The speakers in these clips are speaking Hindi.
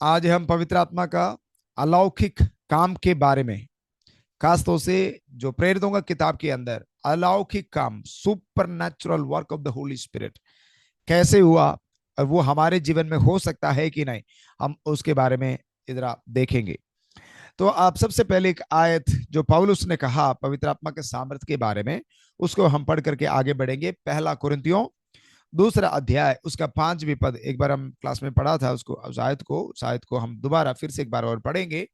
आज हम पवित्र आत्मा का अलौकिक काम के बारे में, खास तौर से जो प्रेरितों का किताब के अंदर अलौकिक काम, super natural work of the Holy spirit कैसे हुआ और वो हमारे जीवन में हो सकता है कि नहीं, हम उसके बारे में इधर देखेंगे। तो आप सबसे पहले एक आयत जो पौलुस ने कहा पवित्र आत्मा के सामर्थ्य के बारे में, उसको हम पढ़ करके आगे बढ़ेंगे। पहला कुरिन्थियों दूसरा अध्याय उसका 5वीं पद, एक बार हम क्लास में पढ़ा था उसको, उस आयत को हम दोबारा फिर से एक बार और पढ़ेंगे।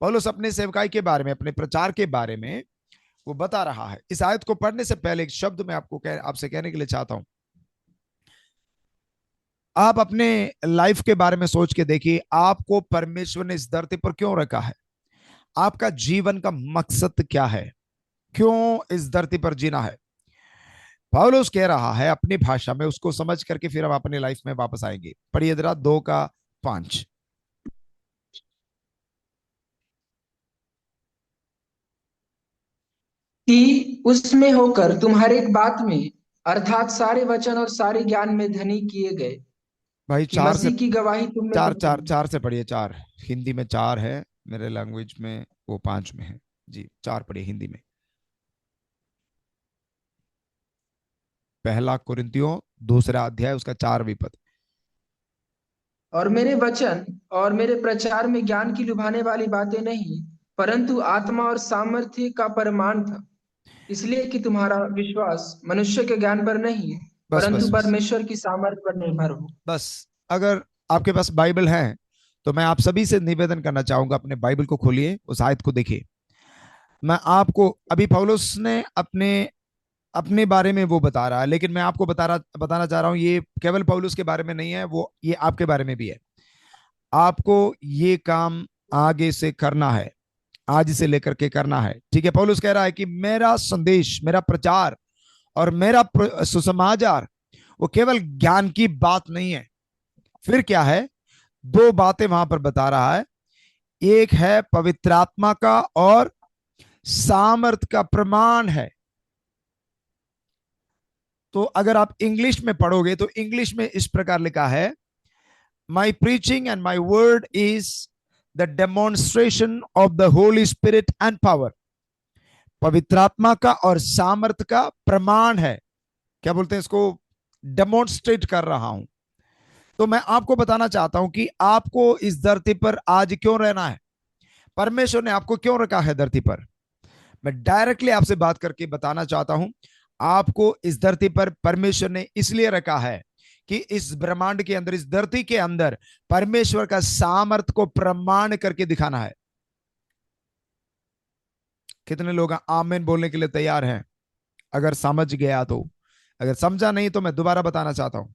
पौलुस अपने सेवकाई के बारे में, अपने प्रचार के बारे में वो बता रहा है। इस आयत को पढ़ने से पहले एक शब्द मैं आपसे कहने के लिए चाहता हूं। आप अपने लाइफ के बारे में सोच के देखिए, आपको परमेश्वर ने इस धरती पर क्यों रखा है? आपका जीवन का मकसद क्या है? क्यों इस धरती पर जीना है? पौलुस कह रहा है अपनी भाषा में, उसको समझ करके फिर हम अपनी लाइफ में वापस आएंगे। पढ़िए जरा 2 का 5। कि उसमें होकर तुम हर एक बात में अर्थात सारे वचन और सारे ज्ञान में धनी किए गए, भाई कि चार से मसीह की गवाही तुम में चार बनी चार रहे। चार से पढ़िए। चार हिंदी में 4 है, मेरे लैंग्वेज में वो 5 में है। जी 4 पढ़िए हिंदी में। पहला कुरिन्थियों दूसरा अध्याय उसका 4वीं पद। और मेरे वचन और मेरे प्रचार में ज्ञान की लुभाने वाली बातें नहीं, परंतु आत्मा और सामर्थ्य का प्रमाण था, इसलिए कि तुम्हारा विश्वास मनुष्य के ज्ञान पर नहीं बस परंतु बस बस परमेश्वर की सामर्थ्य पर निर्भर हो। बस। अगर आपके पास बाइबल है तो मैं आप सभी से निवेदन करना चाहूंगा, अपने बाइबल को खोलिए, उस आयत को देखिए। मैं आपको अभी पौलुस ने अपने अपने बारे में वो बता रहा है, लेकिन मैं आपको बताना चाह रहा हूं, ये केवल पौलुस के बारे में नहीं है, वो ये आपके बारे में भी है। आपको ये काम आगे से करना है, आज से लेकर के करना है। ठीक है, पौलुस कह रहा है कि मेरा संदेश, मेरा प्रचार और मेरा सुसमाचार वो केवल ज्ञान की बात नहीं है। फिर क्या है? 2 बातें वहां पर बता रहा है। एक है पवित्र आत्मा का और सामर्थ का प्रमाण है। तो अगर आप इंग्लिश में पढ़ोगे तो इंग्लिश में इस प्रकार लिखा है, my preaching and my word is the demonstration of the Holy Spirit and power. पवित्र आत्मा का और सामर्थ का प्रमाण है। क्या बोलते हैं इसको? डेमोन्स्ट्रेट कर रहा हूं। तो मैं आपको बताना चाहता हूं कि आपको इस धरती पर आज क्यों रहना है, परमेश्वर ने आपको क्यों रखा है धरती पर। मैं डायरेक्टली आपसे बात करके बताना चाहता हूं, आपको इस धरती पर परमेश्वर ने इसलिए रखा है कि इस ब्रह्मांड के अंदर, इस धरती के अंदर परमेश्वर का सामर्थ को प्रमाण करके दिखाना है। कितने लोग आमेन बोलने के लिए तैयार हैं? अगर समझ गया तो। अगर समझा नहीं तो मैं दोबारा बताना चाहता हूं।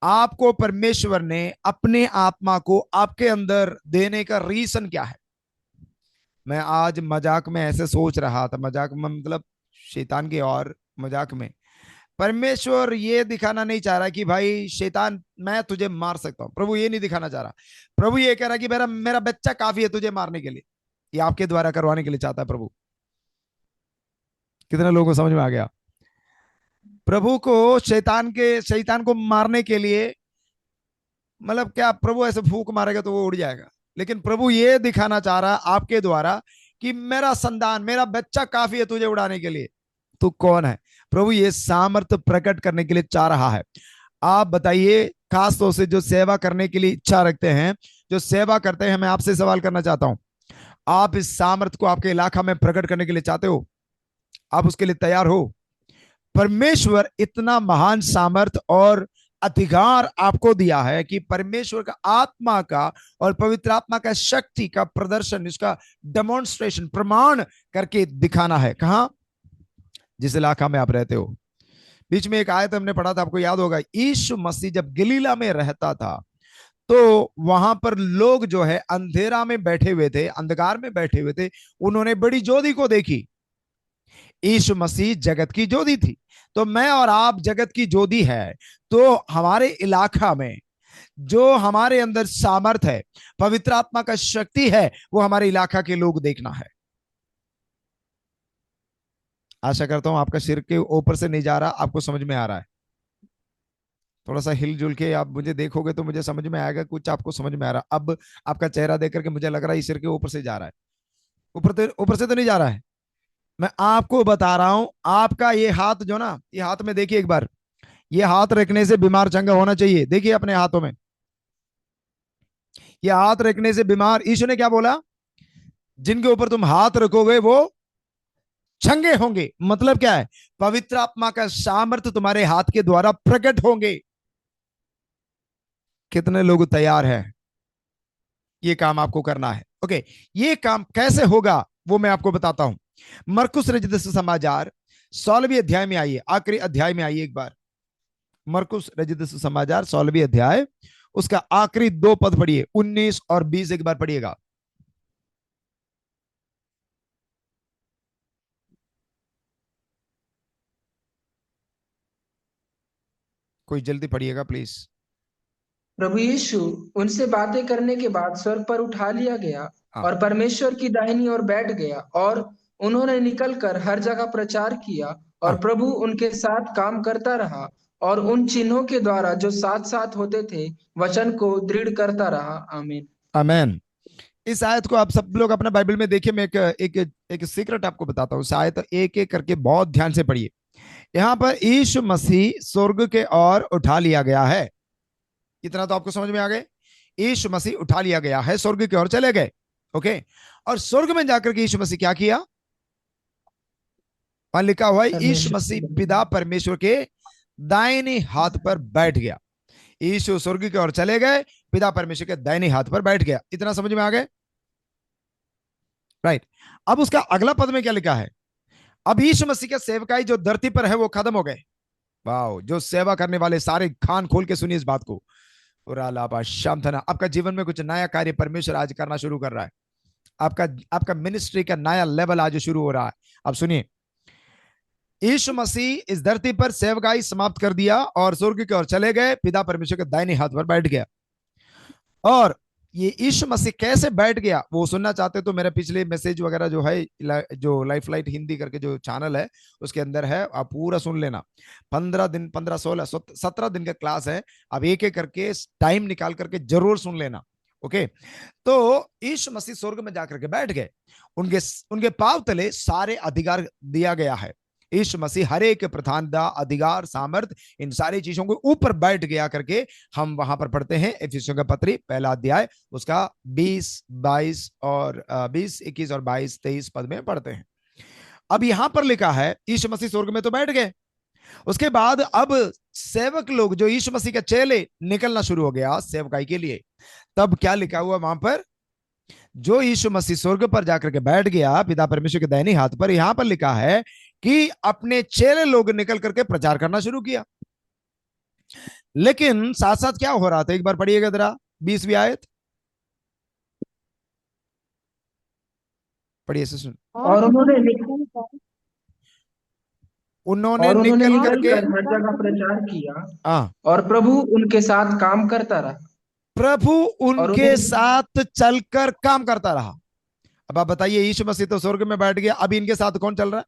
आपको परमेश्वर ने अपने आत्मा को आपके अंदर देने का रीजन क्या है? मैं आज मजाक में ऐसे सोच रहा था, मजाक में मतलब शैतान की और मजाक में, परमेश्वर ये दिखाना नहीं चाह रहा कि भाई शैतान मैं तुझे मार सकता हूं। प्रभु ये नहीं दिखाना चाह रहा। प्रभु ये कह रहा कि मेरा मेरा बच्चा काफी है तुझे मारने के लिए। ये आपके द्वारा करवाने के लिए चाहता है प्रभु। कितने लोगों को समझ में आ गया? प्रभु को शैतान को मारने के लिए, मतलब क्या प्रभु ऐसे फूक मारेगा तो वो उड़ जाएगा? लेकिन प्रभु ये दिखाना चाह रहा है आपके द्वारा कि मेरा संतान, मेरा बच्चा काफी है तुझे उड़ाने के लिए। तू कौन है? प्रभु ये सामर्थ्य प्रकट करने के लिए चाह रहा है। आप बताइए, खास तौर से जो सेवा करने के लिए इच्छा रखते हैं, जो सेवा करते हैं, मैं आपसे सवाल करना चाहता हूं, आप इस सामर्थ्य को आपके इलाका में प्रकट करने के लिए चाहते हो? आप उसके लिए तैयार हो? परमेश्वर इतना महान सामर्थ और अधिकार आपको दिया है कि परमेश्वर का आत्मा का और पवित्र आत्मा का शक्ति का प्रदर्शन, इसका डेमोन्स्ट्रेशन, प्रमाण करके दिखाना है। कहां? जिस इलाका में आप रहते हो। बीच में एक आयत हमने पढ़ा था, आपको याद होगा, यीशु मसीह जब गलीला में रहता था तो वहां पर लोग जो है अंधेरा में बैठे हुए थे, अंधकार में बैठे हुए थे, उन्होंने बड़ी ज्योति को देखी। यीशु मसीह जगत की ज्योति थी। तो मैं और आप जगत की ज्योति है। तो हमारे इलाका में जो हमारे अंदर सामर्थ है, पवित्र आत्मा का शक्ति है, वो हमारे इलाका के लोग देखना है। आशा करता हूं आपका सिर के ऊपर से नहीं जा रहा, आपको समझ में आ रहा है। थोड़ा सा हिलजुल के आप मुझे देखोगे तो मुझे समझ में आएगा, कुछ आपको समझ में आ रहा। अब आपका चेहरा देख करके मुझे लग रहा है इस सिर के ऊपर से जा रहा है। ऊपर से तो नहीं जा रहा है। मैं आपको बता रहा हूं, आपका ये हाथ जो ना, ये हाथ में देखिए एक बार, ये हाथ रखने से बीमार चंगा होना चाहिए। देखिए अपने हाथों में, ये हाथ रखने से बीमार, ईश्वर ने क्या बोला, जिनके ऊपर तुम हाथ रखोगे वो चंगे होंगे। मतलब क्या है, पवित्र आत्मा का सामर्थ्य तुम्हारे हाथ के द्वारा प्रकट होंगे। कितने लोग तैयार हैं, ये काम आपको करना है। ओके, ये काम कैसे होगा वो मैं आपको बताता हूं। मरकुस रचित समाचार 16वीं अध्याय में आइए, आखिरी अध्याय में आइए एक बार। मरकुस रचित समाचार 16वीं अध्याय, उसका आखिरी दो पद पढ़िए, 19 और 20 एक बार पढ़िएगा। कोई जल्दी पढ़िएगा प्लीज। प्रभु यीशु उनसे बातें करने के बाद स्वर्ग पर उठा लिया गया हाँ। और परमेश्वर की दाहिनी ओर बैठ गया, और उन्होंने निकलकर हर जगह प्रचार किया, हाँ। और प्रभु उनके साथ काम करता रहा, और उन चिन्हों के द्वारा जो साथ साथ होते थे वचन को दृढ़ करता रहा। आमीन। आमेन। इस आयत को आप सब लोग अपना बाइबल में देखिए। मैं एक सीक्रेट आपको बताता हूँ। इस आयत एक एक करके बहुत ध्यान से पढ़िए। यहाँ पर यीशु मसीह स्वर्ग के ओर उठा लिया गया है, इतना तो आपको समझ में आ गए। यीशु मसीह उठा लिया गया है, स्वर्ग की ओर चले गए। ओके, और स्वर्ग में जाकर के यीशु मसीह क्या किया, वहां लिखा हुआ है यीशु परमेश्वर की मसीह दाहिनी। पिता परमेश्वर के दाहिने हाथ पर बैठ गया। यीशु स्वर्ग की ओर चले गए, पिता परमेश्वर के दाहिने हाथ पर बैठ गया। इतना समझ में आ गए, राइट। अब उसका अगला पद में क्या लिखा है, अब यीशु मसीह का सेवकाई जो धरती पर है वो खत्म हो गए। वाह, जो सेवा करने वाले सारे कान खोल के सुनिए इस बात को। शाम था ना, आपका जीवन में कुछ नया कार्य परमेश्वर आज करना शुरू कर रहा है। आपका आपका मिनिस्ट्री का नया लेवल आज शुरू हो रहा है। अब सुनिए, यीशु मसीह इस धरती पर सेवकाई समाप्त कर दिया और स्वर्ग की ओर चले गए, पिता परमेश्वर के दाहिने हाथ पर बैठ गया। और ये यीशु मसीह कैसे बैठ गया वो सुनना चाहते तो मेरे पिछले मैसेज वगैरह जो है, जो लाइफ लाइट हिंदी करके जो चैनल है उसके अंदर है, आप पूरा सुन लेना। 15 दिन, 15, 16, 17 दिन का क्लास है। आप एक एक करके टाइम निकाल करके जरूर सुन लेना। ओके, तो यीशु मसीह स्वर्ग में जाकर के बैठ गए, उनके उनके पांव तले सारे अधिकार दिया गया है। यीशु मसीह हर एक प्रधानता, अधिकार, सामर्थ, इन सारी चीजों के ऊपर बैठ गया करके हम वहां पर पढ़ते हैं। इफिसियों का पत्री पहला अध्याय उसका 20, 22 और 20, 21 और 22, 23 पद में पढ़ते हैं। अब यहां पर लिखा है यीशु मसीह स्वर्ग में तो बैठ गए, उसके बाद अब सेवक लोग जो यीशु मसीह के चेले निकलना शुरू हो गया सेवकाई के लिए। तब क्या लिखा हुआ वहां पर, जो यीशु मसीह स्वर्ग पर जाकर के बैठ गया पिता परमेश्वर के दाहिने हाथ पर, यहां पर लिखा है कि अपने चेले लोग निकल करके प्रचार करना शुरू किया। लेकिन साथ साथ क्या हो रहा था, एक बार पढ़िएगा जरा 20वीं आयत पढ़िए से सुन। और उन्होंने उन्होंने निकल निकल करके, कर हर जगह प्रचार किया, हाँ, और प्रभु उनके साथ काम करता रहा। प्रभु और उनके उन्हें साथ चलकर काम करता रहा। अब आप बताइए, यीशु मसीह तो स्वर्ग में बैठ गया, अभी इनके साथ कौन चल रहा है।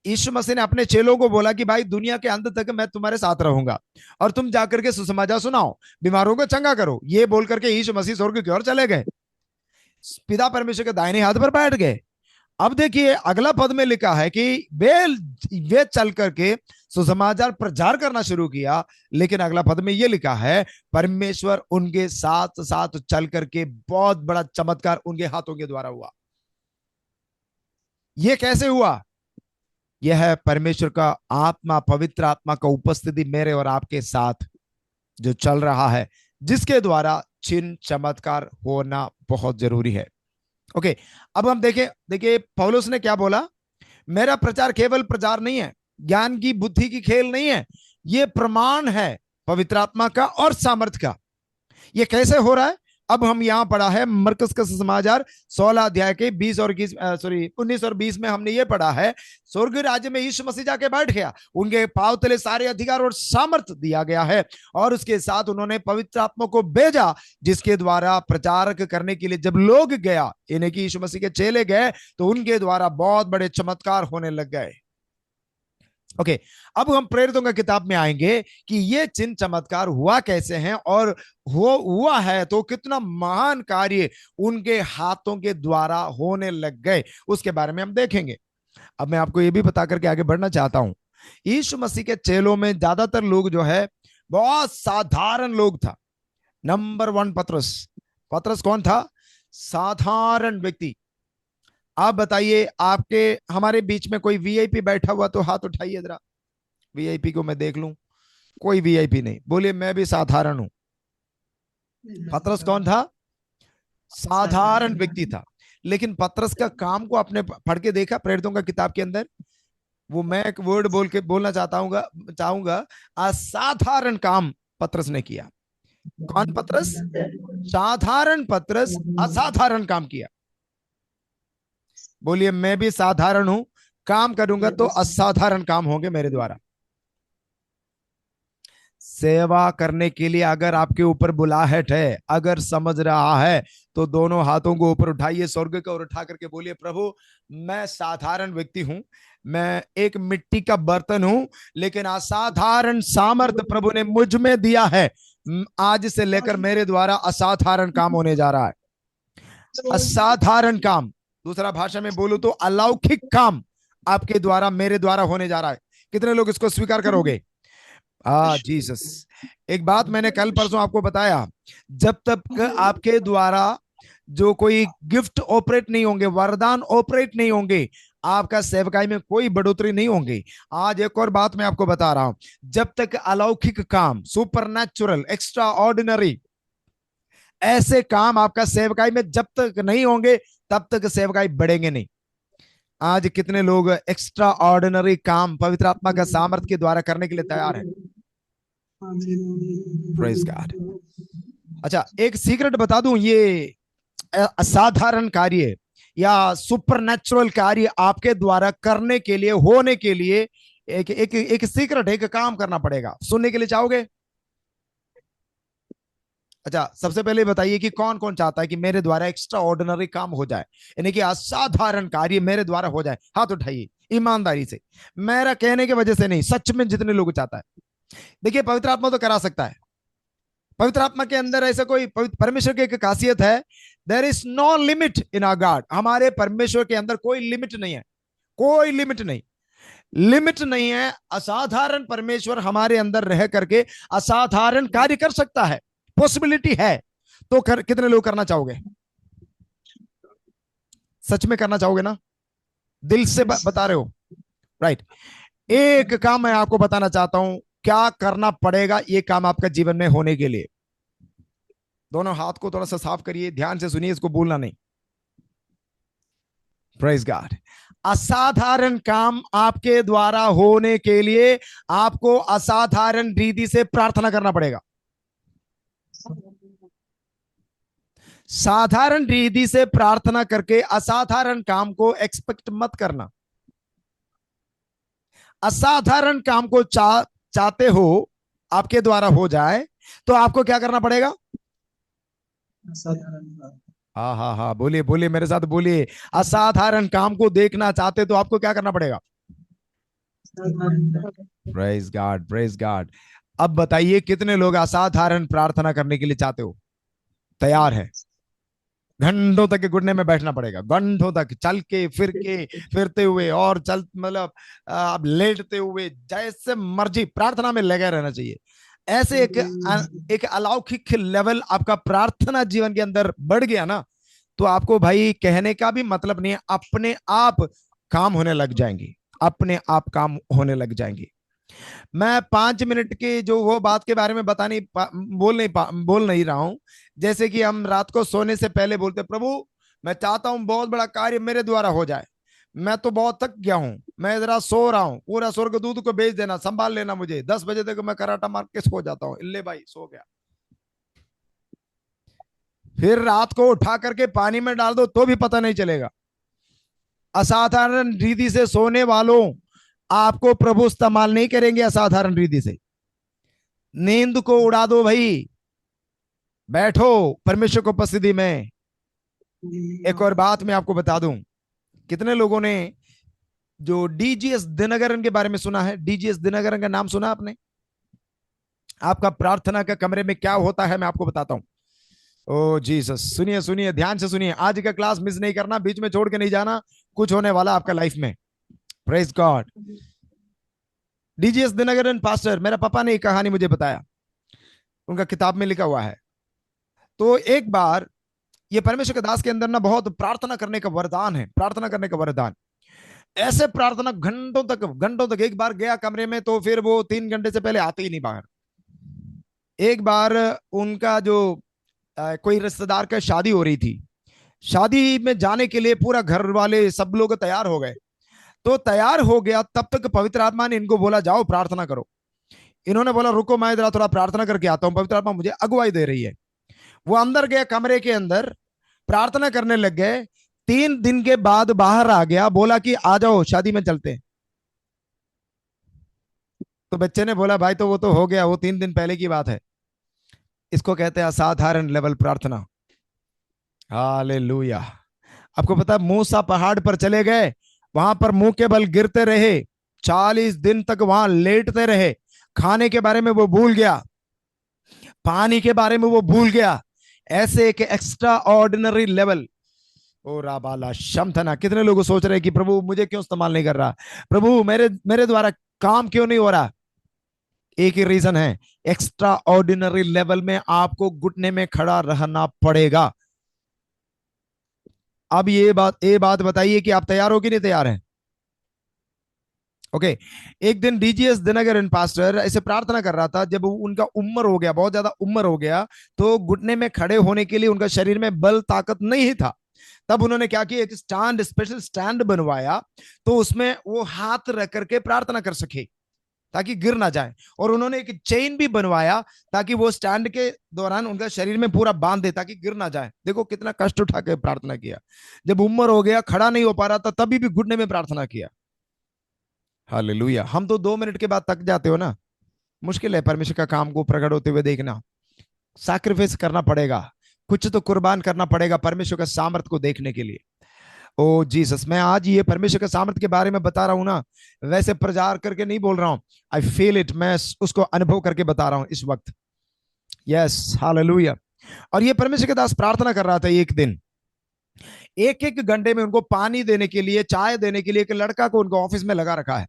यीशु मसीह ने अपने चेलों को बोला कि भाई दुनिया के अंत तक मैं तुम्हारे साथ रहूंगा और तुम जाकर के सुसमाचार सुनाओ, बीमारों को चंगा करो। ये बोल करके यीशु मसीह स्वर्ग की ओर चले गए, पिता परमेश्वर के दाहिने हाथ पर बैठ गए। अब देखिए अगला पद में लिखा है कि वे चल करके सुसमाचार प्रचार करना शुरू किया। लेकिन अगला पद में यह लिखा है, परमेश्वर उनके साथ साथ चल करके बहुत बड़ा चमत्कार उनके हाथों के द्वारा हुआ। यह कैसे हुआ, यह है परमेश्वर का आत्मा, पवित्र आत्मा का उपस्थिति मेरे और आपके साथ जो चल रहा है, जिसके द्वारा चिन्ह चमत्कार होना बहुत जरूरी है। ओके, अब हम देखें, देखिए पौलुस ने क्या बोला, मेरा प्रचार केवल प्रचार नहीं है, ज्ञान की बुद्धि की खेल नहीं है, यह प्रमाण है पवित्र आत्मा का और सामर्थ का। यह कैसे हो रहा है, अब हम यहां पढ़ा है मरकस का समाचार 16 अध्याय के 20 और 21, सॉरी 19 और 20 में हमने ये पढ़ा है, स्वर्ग राज्य में यीशु मसीह जाके बैठ गया, उनके पांव तले सारे अधिकार और सामर्थ दिया गया है, और उसके साथ उन्होंने पवित्र आत्मा को भेजा, जिसके द्वारा प्रचारक करने के लिए जब लोग गया, यानी कि यीशु मसीह के चेले गए, तो उनके द्वारा बहुत बड़े चमत्कार होने लग गए। ओके, अब हम प्रेरितों का किताब में आएंगे कि ये चिन्ह चमत्कार हुआ कैसे हैं, और हो हुआ है तो कितना महान कार्य उनके हाथों के द्वारा होने लग गए, उसके बारे में हम देखेंगे। अब मैं आपको ये भी बता करके आगे बढ़ना चाहता हूं, यीशु मसीह के चेलों में ज्यादातर लोग जो है बहुत साधारण लोग था। नंबर वन पतरस। पतरस कौन था? साधारण व्यक्ति। आप बताइए, आपके हमारे बीच में कोई वीआईपी बैठा हुआ तो हाथ उठाइए जरा, वीआईपी को मैं देख लूं। कोई वीआईपी नहीं, बोलिए मैं भी साधारण हूं। पतरस कौन था? साधारण व्यक्ति था। लेकिन पतरस का काम को आपने पढ़ के देखा प्रेरितों का किताब के अंदर? वो मैं एक वर्ड बोल के बोलना चाहूंगा चाहूंगा असाधारण काम पतरस ने किया। कौन पतरस? साधारण पतरस असाधारण काम किया। बोलिए मैं भी साधारण हूं, काम करूंगा तो असाधारण काम होंगे मेरे द्वारा। सेवा करने के लिए अगर आपके ऊपर बुलाहट है, अगर समझ रहा है, तो दोनों हाथों को ऊपर उठाइए, स्वर्ग की ओर उठा करके बोलिए, प्रभु मैं साधारण व्यक्ति हूं, मैं एक मिट्टी का बर्तन हूं, लेकिन असाधारण सामर्थ्य प्रभु ने मुझ में दिया है। आज से लेकर मेरे द्वारा असाधारण काम होने जा रहा है। असाधारण काम, दूसरा भाषा में बोलूं तो अलौकिक काम आपके द्वारा मेरे द्वारा होने जा रहा है। कितने लोग इसको स्वीकार करोगे? जीसस। एक बात मैंने कल परसों आपको बताया, जब तक आपके द्वारा जो कोई गिफ्ट ऑपरेट नहीं होंगे, वरदान ऑपरेट नहीं होंगे, आपका सेवकाई में कोई बढ़ोतरी नहीं होंगी। आज एक और बात मैं आपको बता रहा हूं, जब तक अलौकिक काम, सुपरनैचुरल, एक्स्ट्रा ऑर्डिनरी ऐसे काम आपका सेवकाई में जब तक नहीं होंगे, तब तक सेवकाई बढ़ेंगे नहीं। आज कितने लोग एक्स्ट्रा ऑर्डिनरी काम पवित्र आत्मा का सामर्थ्य के द्वारा करने के लिए तैयार है? Praise God. अच्छा, एक सीक्रेट बता दूं, ये असाधारण कार्य या सुपरनैचुरल कार्य आपके द्वारा करने के लिए, होने के लिए एक एक एक सीक्रेट, एक काम करना पड़ेगा। सुनने के लिए चाहोगे? अच्छा, सबसे पहले बताइए कि कौन कौन चाहता है कि मेरे द्वारा एक्स्ट्रा ऑर्डिनरी काम हो जाए, यानी कि असाधारण कार्य मेरे द्वारा हो जाए? हाथ उठाइए ईमानदारी से, मेरा कहने की वजह से नहीं, सच में जितने लोग चाहता है। देखिए, पवित्र आत्मा तो करा सकता है। पवित्र आत्मा के अंदर ऐसा कोई, परमेश्वर की एक खासियत है, there is no limit in our God. हमारे परमेश्वर के अंदर कोई लिमिट नहीं है, कोई लिमिट नहीं, लिमिट नहीं है। असाधारण परमेश्वर हमारे अंदर रह करके असाधारण कार्य कर सकता है, पॉसिबिलिटी है। तो कितने लोग करना चाहोगे? सच में करना चाहोगे ना? दिल से बता रहे हो? राइट। एक काम मैं आपको बताना चाहता हूं, क्या करना पड़ेगा ये काम आपका जीवन में होने के लिए। दोनों हाथ को थोड़ा सा साफ करिए, ध्यान से सुनिए, इसको भूलना नहीं। Praise God. असाधारण काम आपके द्वारा होने के लिए आपको असाधारण रीति से प्रार्थना करना पड़ेगा। साधारण रीति से प्रार्थना करके असाधारण काम को एक्सपेक्ट मत करना। असाधारण काम को चाहते हो आपके द्वारा हो जाए, तो आपको क्या करना पड़ेगा? हाँ हाँ हाँ, बोलिए बोलिए मेरे साथ बोलिए, असाधारण काम को देखना चाहते तो आपको क्या करना पड़ेगा? Praise God, praise God. अब बताइए, कितने लोग असाधारण प्रार्थना करने के लिए चाहते हो, तैयार है? घंटों तक के घुटने में बैठना पड़ेगा, घंटों तक चल के फिर के, फिरते हुए और चल मतलब अब लेटते हुए, जैसे मर्जी प्रार्थना में लगे रहना चाहिए। ऐसे एक अलौकिक लेवल आपका प्रार्थना जीवन के अंदर बढ़ गया ना, तो आपको भाई कहने का भी मतलब नहीं है, अपने आप काम होने लग जाएंगे, अपने आप काम होने लग जाएंगे। मैं 5 मिनट की जो वो बात के बारे में बोल नहीं रहा हूं। जैसे कि हम रात को सोने से पहले बोलते, प्रभु मैं चाहता हूं बहुत बड़ा कार्य मेरे द्वारा हो जाए, मैं तो बहुत थक गया हूं, मैं जरा सो रहा हूं, पूरा स्वर्ग दूत को भेज देना, संभाल लेना मुझे, 10 बजे तक मैं कराटा मार के सो जाता हूं, इल्ले भाई सो गया। फिर रात को उठा करके पानी में डाल दो तो भी पता नहीं चलेगा। असाधारण रीति से सोने वालों, आपको प्रभु इस्तेमाल नहीं करेंगे असाधारण रीति से। नींद को उड़ा दो भाई, बैठो परमेश्वर को उपस्थिति में। एक और बात मैं आपको बता दूं, कितने लोगों ने जो डीजीएस दिनकरन के बारे में सुना है? डीजीएस दिनकरन का नाम सुना आपने? आपका प्रार्थना के कमरे में क्या होता है मैं आपको बताता हूं। ओ जीसस, सुनिए सुनिए, ध्यान से सुनिए, आज का क्लास मिस नहीं करना, बीच में छोड़ के नहीं जाना, कुछ होने वाला आपका लाइफ में। Praise God. DGS Dinakaran pastor, मेरा पापा ने एक कहानी मुझे बताया, उनका किताब में लिखा हुआ है। तो एक बार ये परमेश्वर के दास के अंदर ना बहुत प्रार्थना करने का वरदान है, प्रार्थना करने का वरदान। ऐसे प्रार्थना घंटों तक, घंटों तक। एक बार गया कमरे में तो फिर वो 3 घंटे से पहले आते ही नहीं बाहर। एक बार उनका जो कोई रिश्तेदार का शादी हो रही थी, शादी में जाने के लिए पूरा घर वाले सब लोग तैयार हो गए। तो तैयार हो गया, तब तक पवित्र आत्मा ने इनको बोला जाओ प्रार्थना करो। इन्होंने बोला रुको, मैं जरा थोड़ा प्रार्थना करके आता हूं, पवित्र आत्मा मुझे अगुवाई दे रही है। वो अंदर गया, कमरे के अंदर प्रार्थना करने लग गए। 3 दिन के बाद बाहर आ गया, बोला कि आ जाओ शादी में चलते हैं। तो बच्चे ने बोला भाई तो वो तो हो गया, वो 3 दिन पहले की बात है। इसको कहते हैं असाधारण लेवल प्रार्थना। हालेलुया। आपको पता है मूसा पहाड़ पर चले गए, वहां पर मुंह के बल गिरते रहे, 40 दिन तक वहां लेटते रहे। खाने के बारे में वो भूल गया, पानी के बारे में वो भूल गया। ऐसे एक एक्स्ट्रा ऑर्डिनरी लेवल। ओ राबाला शमथना। कितने लोग सोच रहे हैं कि प्रभु मुझे क्यों इस्तेमाल नहीं कर रहा, प्रभु मेरे मेरे द्वारा काम क्यों नहीं हो रहा? एक ही रीजन है, एक्स्ट्रा ऑर्डिनरी लेवल में आपको घुटने में खड़ा रहना पड़ेगा। अब ये बात बताइए कि आप तैयार हो कि नहीं तैयार हैं? ओके। एक दिन डीजीएस दिनकरन पास्टर ऐसे प्रार्थना कर रहा था, जब उनका उम्र हो गया, बहुत ज्यादा उम्र हो गया, तो घुटने में खड़े होने के लिए उनका शरीर में बल ताकत नहीं था। तब उन्होंने क्या किया, एक स्टैंड, स्पेशल स्टैंड बनवाया, तो उसमें वो हाथ रख करके प्रार्थना कर सके ताकि गिर ना जाए। और उन्होंने एक चेन भी बनवाया ताकि वो स्टैंड के दौरान उनका शरीर में पूरा बांध दे ताकि गिर ना जाए। देखो कितना कष्ट उठा के प्रार्थना किया। जब उम्र हो गया, खड़ा नहीं हो पा रहा था, तभी भी घुटने में प्रार्थना किया। हालेलुया। हम तो 2 मिनट के बाद थक जाते हो ना। मुश्किल है परमेश्वर का काम को प्रकट होते हुए देखना। सैक्रिफाइस करना पड़ेगा, कुछ तो कुर्बान करना पड़ेगा परमेश्वर का सामर्थ को देखने के लिए। ओ जीसस, मैं आज ये परमेश्वर के सामर्थ के बारे में बता रहा हूं ना, वैसे प्रचार करके नहीं बोल रहा हूं। आई फील इट, मैं उसको अनुभव करके बता रहा हूं इस वक्त। Yes, hallelujah. और ये परमेश्वर के दास प्रार्थना कर रहा था एक दिन। एक एक घंटे में उनको पानी देने के लिए, चाय देने के लिए एक लड़का को उनको ऑफिस में लगा रखा है।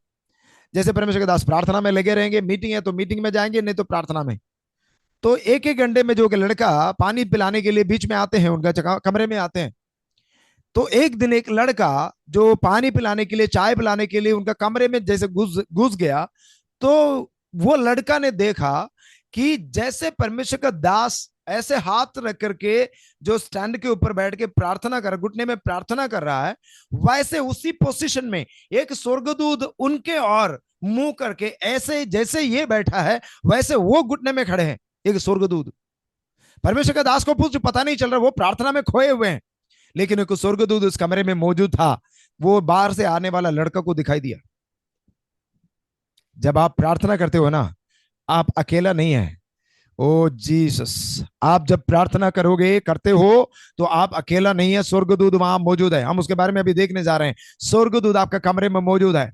जैसे परमेश्वर के दास प्रार्थना में लगे रहेंगे, मीटिंग है तो मीटिंग में जाएंगे, नहीं तो प्रार्थना में। तो एक एक घंटे में जो कि लड़का पानी पिलाने के लिए बीच में आते हैं, उनका कमरे में आते हैं। तो एक दिन एक लड़का जो पानी पिलाने के लिए, चाय पिलाने के लिए उनका कमरे में जैसे घुस घुस गया, तो वो लड़का ने देखा कि जैसे परमेश्वर का दास ऐसे हाथ रख करके जो स्टैंड के ऊपर बैठ के प्रार्थना कर, घुटने में प्रार्थना कर रहा है, वैसे उसी पोजीशन में एक स्वर्गदूत उनके और मुंह करके ऐसे जैसे ये बैठा है वैसे वो घुटने में खड़े हैं। एक स्वर्गदूत, परमेश्वर का दास को कुछ पता नहीं चल रहा, वो प्रार्थना में खोए हुए हैं, लेकिन एक स्वर्गदूत उस कमरे में मौजूद था। वो बाहर से आने वाला लड़का को दिखाई दिया। जब आप प्रार्थना करते हो ना, आप अकेला नहीं है। ओ जीसस, आप जब प्रार्थना करोगे, करते हो, तो आप अकेला नहीं है, स्वर्गदूत वहां मौजूद है। हम उसके बारे में अभी देखने जा रहे हैं। स्वर्गदूत आपका कमरे में मौजूद है।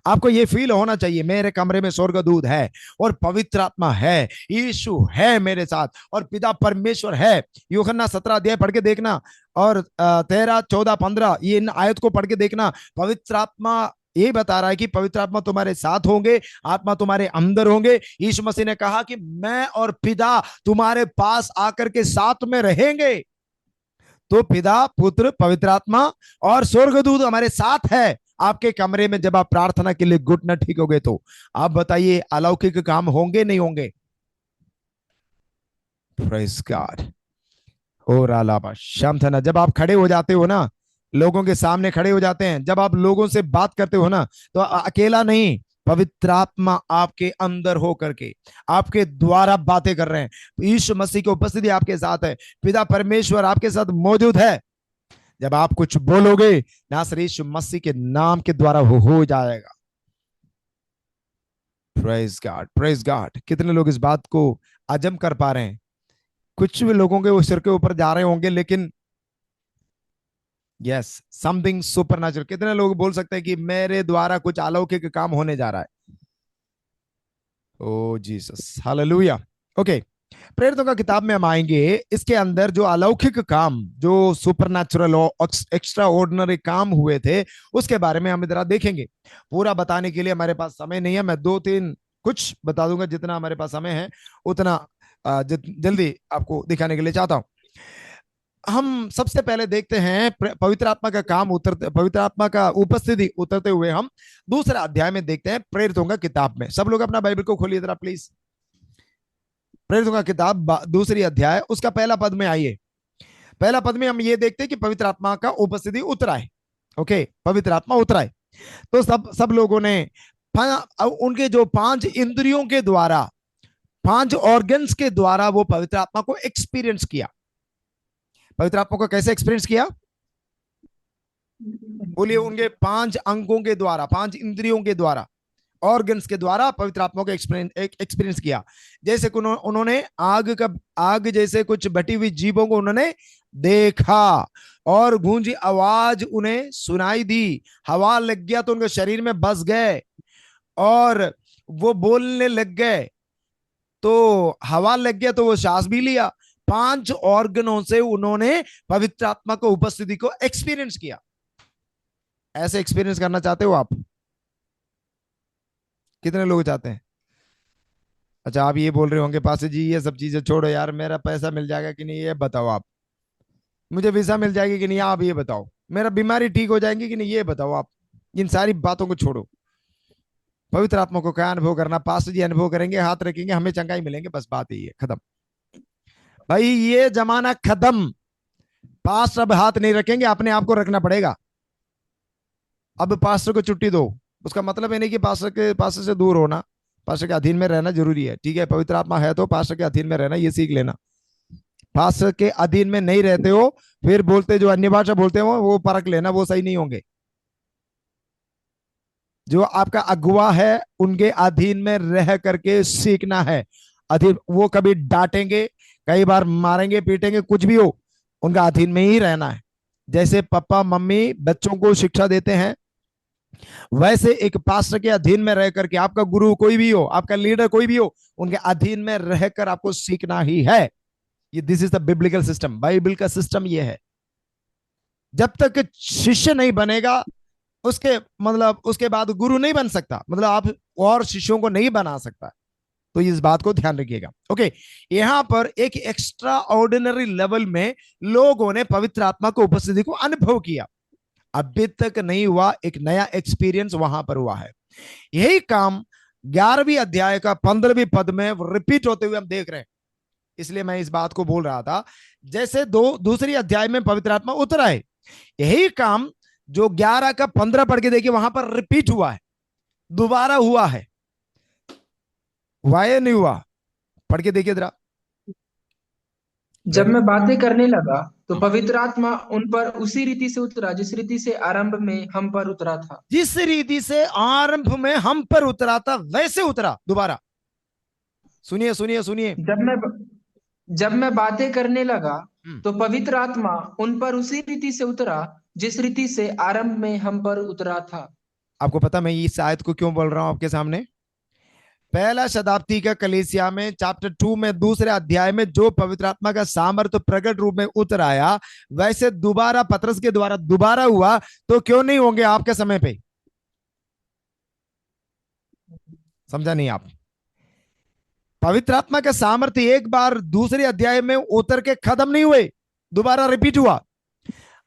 आपको यह फील होना चाहिए मेरे कमरे में स्वर्गदूत है और पवित्र आत्मा है, यीशु है मेरे साथ और पिता परमेश्वर है। यूहन्ना 17 अध्याय पढ़ के देखना, और 13, 14, 15 ये इन आयत को पढ़ के देखना। पवित्र आत्मा ये बता रहा है कि पवित्र आत्मा तुम्हारे साथ होंगे, आत्मा तुम्हारे अंदर होंगे। यीशु मसीह ने कहा कि मैं और पिता तुम्हारे पास आकर के साथ में रहेंगे। तो पिता, पुत्र, पवित्र आत्मा और स्वर्गदूत हमारे साथ है आपके कमरे में। जब आप प्रार्थना के लिए घुटना ठीक हो गए, तो आप बताइए अलौकिक काम होंगे नहीं होंगे? Praise God. और अलावा शाम था ना, जब आप खड़े हो जाते हो ना, लोगों के सामने खड़े हो जाते हैं, जब आप लोगों से बात करते हो ना, तो अकेला नहीं, पवित्र आत्मा आपके अंदर हो करके आपके द्वारा बातें कर रहे हैं। यीशु मसीह की उपस्थिति आपके साथ है, पिता परमेश्वर आपके साथ मौजूद है। जब आप कुछ बोलोगे, नासरी यीशु मसीह के नाम के द्वारा हो जाएगा। Praise God, praise God. कितने लोग इस बात को अजम कर पा रहे हैं? कुछ भी लोगों के वो सिर के ऊपर जा रहे होंगे, लेकिन यस, समथिंग सुपर। कितने लोग बोल सकते हैं कि मेरे द्वारा कुछ अलौकिक काम होने जा रहा है? ओ जीसस, हालेलुया। ओके, प्रेरितों का किताब में हम आएंगे। इसके अंदर जो अलौकिक काम, जो सुपरनैचुरल और एक्स्ट्रा ऑर्डिनरी काम हुए थे, उसके बारे में हम इधर देखेंगे। पूरा बताने के लिए हमारे पास समय नहीं है, मैं दो तीन कुछ बता दूंगा, जितना हमारे पास समय है उतना जल्दी आपको दिखाने के लिए चाहता हूं। हम सबसे पहले देखते हैं पवित्र आत्मा का काम उतरते, पवित्र आत्मा का उपस्थिति उतरते हुए हम दूसरे अध्याय में देखते हैं, प्रेरितों का किताब में। सब लोग अपना बाइबल को खोलिए जरा प्लीज। प्रेरितों का किताब दूसरी अध्याय, उसका पहला पद में आइए। पहला पद में हम ये देखते हैं कि पवित्र आत्मा का उपस्थिति उतरा है। ओके, पवित्र आत्मा उतरा है। तो सब सब लोगों ने उनके जो पांच इंद्रियों के द्वारा, पांच ऑर्गन्स के द्वारा वो पवित्र आत्मा को एक्सपीरियंस किया। पवित्र आत्मा को कैसे एक्सपीरियंस किया? बोलिए, उनके पांच अंगों के द्वारा, पांच इंद्रियों के द्वारा, ऑर्गन्स के द्वारा पवित्र आत्मा को एक्सपीरियंस किया। जैसे उन्होंने आग जैसे कुछ बटी हुई जीवों को उन्होंने देखा, और गूंजी आवाज उन्हें सुनाई दी। हवा लग गया तो उनके शरीर में बस गए और वो बोलने लग गए। तो हवा लग गया तो वो सांस भी लिया। पांच ऑर्गनों से उन्होंने पवित्र आत्मा को उपस्थिति को एक्सपीरियंस किया। ऐसे एक्सपीरियंस करना चाहते हो आप? कितने लोग चाहते हैं? अच्छा, आप ये बोल रहे होंगे पास जी ये सब चीजें छोड़ो यार, मेरा पैसा मिल जाएगा कि नहीं ये बताओ आप, मुझे वीजा मिल जाएगी कि नहीं आप ये बताओ, मेरा बीमारी ठीक हो जाएगी कि नहीं ये बताओ आप। इन सारी बातों को छोड़ो। पवित्र आत्मा को क्या अनुभव करना? पास जी अनुभव करेंगे, हाथ रखेंगे, हमें चंगाई मिलेंगे, बस बात यही है, खत्म। भाई ये जमाना खत्म। पास अब हाथ नहीं रखेंगे, अपने आप को रखना पड़ेगा। अब पास्टर को छुट्टी दो, उसका मतलब है नहीं कि पास्टर से दूर होना। पास्टर के अधीन में रहना जरूरी है, ठीक है? पवित्र आत्मा है तो पास्टर के अधीन में रहना, ये सीख लेना। पास्टर के अधीन में नहीं रहते हो, फिर बोलते जो अन्य भाषा बोलते हो वो परख लेना, वो सही नहीं होंगे। जो आपका अगुवा है उनके अधीन में रह करके सीखना है। अधीन, वो कभी डांटेंगे, कई बार मारेंगे पीटेंगे, कुछ भी हो, उनका अधीन में ही रहना है। जैसे पापा मम्मी बच्चों को शिक्षा देते हैं, वैसे एक पास्टर के अधीन में रह करके, आपका गुरु कोई भी हो, आपका लीडर कोई भी हो, उनके अधीन में रहकर आपको सीखना ही है। ये this is the biblical system, Bible का सिस्टम ये है। जब तक शिष्य नहीं बनेगा, उसके मतलब उसके बाद गुरु नहीं बन सकता, मतलब आप और शिष्यों को नहीं बना सकता। तो इस बात को ध्यान रखिएगा। ओके, यहां पर एक एक्स्ट्रा ऑर्डिनरी लेवल में लोगों ने पवित्र आत्मा को उपस्थिति को अनुभव किया। अभी तक नहीं हुआ, एक नया एक्सपीरियंस वहां पर हुआ है। यही काम 11वीं अध्याय का 15वीं पद में रिपीट होते हुए हम देख रहे हैं। इसलिए मैं इस बात को बोल रहा था, जैसे दूसरी अध्याय में पवित्र आत्मा उतरा है, यही काम जो 11 का 15 पढ़ के देखिए, वहां पर रिपीट हुआ है, दोबारा हुआ है। हुआ या नहीं हुआ? पढ़ के देखिए जरा। जब मैं बातें करने लगा तो पवित्र आत्मा उन पर उसी रीति से उतरा जिस रीति से आरंभ में हम पर उतरा था। जिस रीति से आरंभ में हम पर उतरा था वैसे उतरा दोबारा। सुनिए सुनिए सुनिए। जब मैं बातें करने लगा हम्म, तो पवित्र आत्मा उन पर उसी रीति से उतरा जिस रीति से आरंभ में हम पर उतरा था। आपको पता मैं इस आयत को क्यों बोल रहा हूं आपके सामने? पहला शताब्दी का कलीसिया में चैप्टर 2 में दूसरे अध्याय में जो पवित्र आत्मा का सामर्थ्य प्रकट रूप में उतर आया, वैसे दोबारा पतरस के द्वारा दोबारा हुआ, तो क्यों नहीं होंगे आपके समय पे? समझा नहीं आप? पवित्र आत्मा का सामर्थ्य एक बार दूसरे अध्याय में उतर के खत्म नहीं हुए, दोबारा रिपीट हुआ।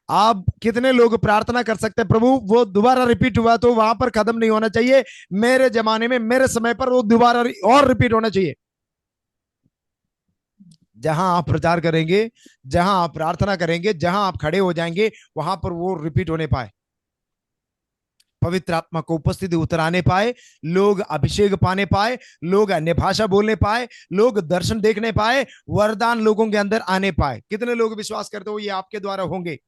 आप कितने लोग प्रार्थना कर सकते हैं, प्रभु वो दोबारा रिपीट हुआ तो वहां पर खत्म नहीं होना चाहिए, मेरे जमाने में मेरे समय पर वो दोबारा और रिपीट होना चाहिए। जहां आप प्रचार करेंगे, जहां आप प्रार्थना करेंगे, जहां आप खड़े हो जाएंगे, वहां पर वो रिपीट होने पाए, पवित्र आत्मा को उपस्थिति उतराने पाए, लोग अभिषेक पाने पाए, लोग अन्य भाषा बोलने पाए, लोग दर्शन देखने पाए, वरदान लोगों के अंदर आने पाए। कितने लोग विश्वास करते हो ये आपके द्वारा होंगे?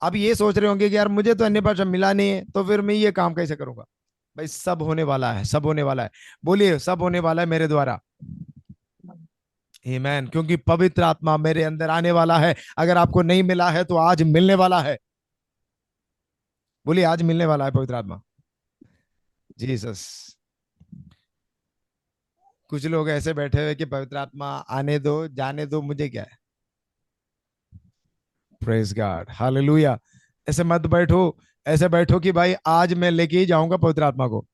अब ये सोच रहे होंगे कि यार मुझे तो अन्य भाषा मिला नहीं है, तो फिर मैं ये काम कैसे करूंगा? भाई सब होने वाला है, सब होने वाला है। बोलिए, सब होने वाला है मेरे द्वारा। आमीन। क्योंकि पवित्र आत्मा मेरे अंदर आने वाला है। अगर आपको नहीं मिला है तो आज मिलने वाला है। बोलिए, आज मिलने वाला है पवित्र आत्मा। जीसस। कुछ लोग ऐसे बैठे हुए कि पवित्र आत्मा आने दो, जाने दो, मुझे क्या है। Praise God, hallelujah. ऐसे मत बैठो। ऐसे बैठो कि भाई आज मैं लेके ही जाऊंगा पवित्र आत्मा को।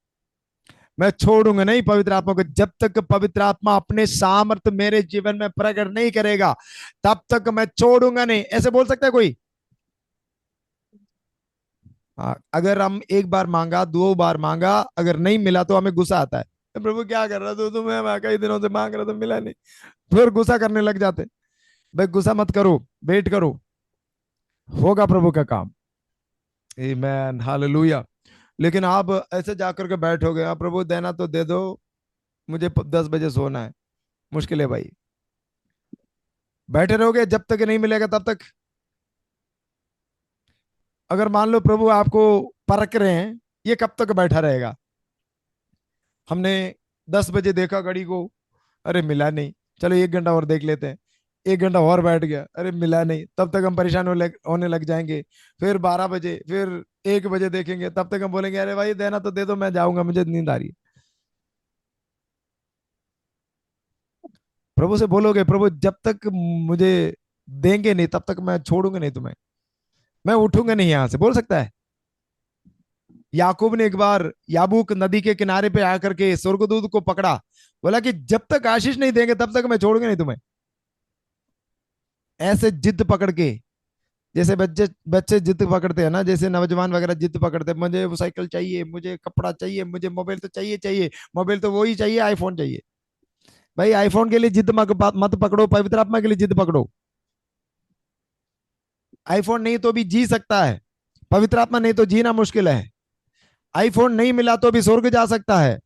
मैं छोड़ूंगा नहीं पवित्र आत्मा को। जब तक पवित्र आत्मा अपने सामर्थ मेरे जीवन में प्रकट नहीं करेगा, तब तक मैं छोड़ूंगा नहीं। ऐसे बोल सकता है कोई? हाँ, अगर हम एक बार मांगा, दो बार मांगा, अगर नहीं मिला तो हमें गुस्सा आता है। प्रभु क्या कर रहा था तुम्हें, मैं कई दिनों से मांग रहा था, मिला नहीं। फिर गुस्सा करने लग जाते। भाई गुस्सा मत करो, वेट करो, होगा प्रभु का काम। आमीन, हालेलुया। लेकिन आप ऐसे जाकर के बैठोगे, हाँ प्रभु देना तो दे दो, मुझे 10 बजे सोना है, मुश्किल है भाई। बैठे रहोगे जब तक नहीं मिलेगा तब तक। अगर मान लो प्रभु आपको परख रहे हैं, ये कब तक बैठा रहेगा? हमने 10 बजे देखा घड़ी को, अरे मिला नहीं, चलो 1 घंटा और देख लेते हैं। 1 घंटा और बैठ गया, अरे मिला नहीं, तब तक हम परेशान होने लग जाएंगे। फिर 12 बजे, फिर 1 बजे देखेंगे, तब तक हम बोलेंगे अरे भाई देना तो दे दो, मैं जाऊंगा, मुझे नींद आ रही है। प्रभु से बोलोगे, प्रभु जब तक मुझे देंगे नहीं तब तक मैं छोड़ूंगा नहीं तुम्हें, मैं उठूंगा नहीं यहां से। बोल सकता है? याकूब ने एक बार याबूक नदी के किनारे पे आकर के स्वर्गदूत को पकड़ा, बोला कि जब तक आशीष नहीं देंगे तब तक मैं छोड़ूंगा नहीं तुम्हें। ऐसे जिद पकड़ के, जैसे बच्चे बच्चे जिद पकड़ते हैं ना, जैसे नौजवान वगैरह जिद पकड़ते हैं, मुझे वो साइकिल चाहिए, मुझे कपड़ा चाहिए, मुझे मोबाइल तो चाहिए चाहिए, मोबाइल तो वही चाहिए, आईफोन चाहिए। भाई आईफोन के लिए जिद मत पकड़ो, पवित्र आत्मा के लिए जिद पकड़ो। आईफोन नहीं तो भी जी सकता है, पवित्र आत्मा नहीं तो जीना मुश्किल है। आईफोन नहीं मिला तो भी स्वर्ग जा सकता है,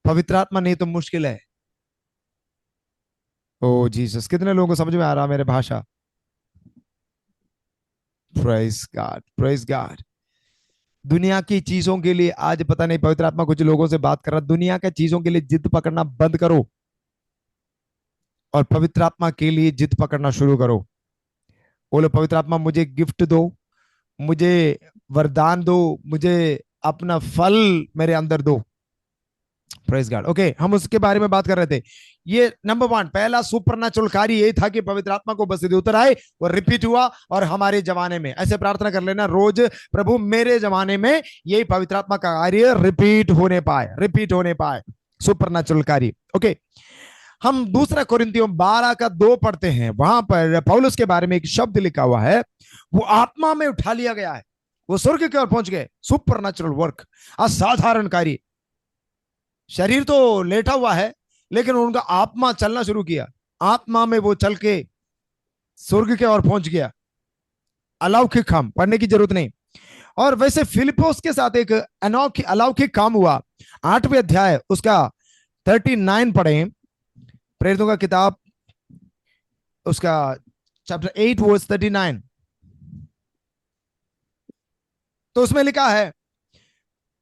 पवित्र आत्मा नहीं तो मुश्किल है। ओ जीसस, कितने लोगों को समझ में आ रहा मेरे भाषा? Praise God, praise God. दुनिया की चीजों के लिए आज पता नहीं, पवित्र आत्मा कुछ लोगों से बात कर रहा, दुनिया के चीजों के लिए जिद पकड़ना बंद करो और पवित्र आत्मा के लिए जिद पकड़ना शुरू करो। बोलो पवित्र आत्मा मुझे गिफ्ट दो, मुझे वरदान दो, मुझे अपना फल मेरे अंदर दो। Praise God. ओके, हम उसके बारे में बात कर रहे थे। ये नंबर 1, पहला सुपरनैचुरल कार्य यही था कि पवित्र आत्मा को बस उतर आए, वो रिपीट हुआ। और हमारे जमाने में ऐसे प्रार्थना कर लेना रोज, प्रभु मेरे जमाने में यही पवित्र आत्मा का कार्य रिपीट होने पाए, रिपीट होने पाए, सुपरनैचुरल कार्य। ओके, हम दूसरा कोरिन्थियों 12 का 2 पढ़ते हैं। वहां पर पौलुस के बारे में एक शब्द लिखा हुआ है, वो आत्मा में उठा लिया गया है, वो स्वर्ग की ओर पहुंच गए। सुपरनैचुरल वर्क, असाधारण कार्य। शरीर तो लेटा हुआ है, लेकिन उनका आत्मा चलना शुरू किया। आत्मा में वो चल के स्वर्ग के ओर पहुंच गया। अलौकिक काम, पढ़ने की जरूरत नहीं। और वैसे फिलिपोस के साथ एक अनौखी अलौकिक काम हुआ। 8वें अध्याय उसका 39 पढ़े, प्रेरितों का किताब उसका चैप्टर 8 वर्स 39। तो उसमें लिखा है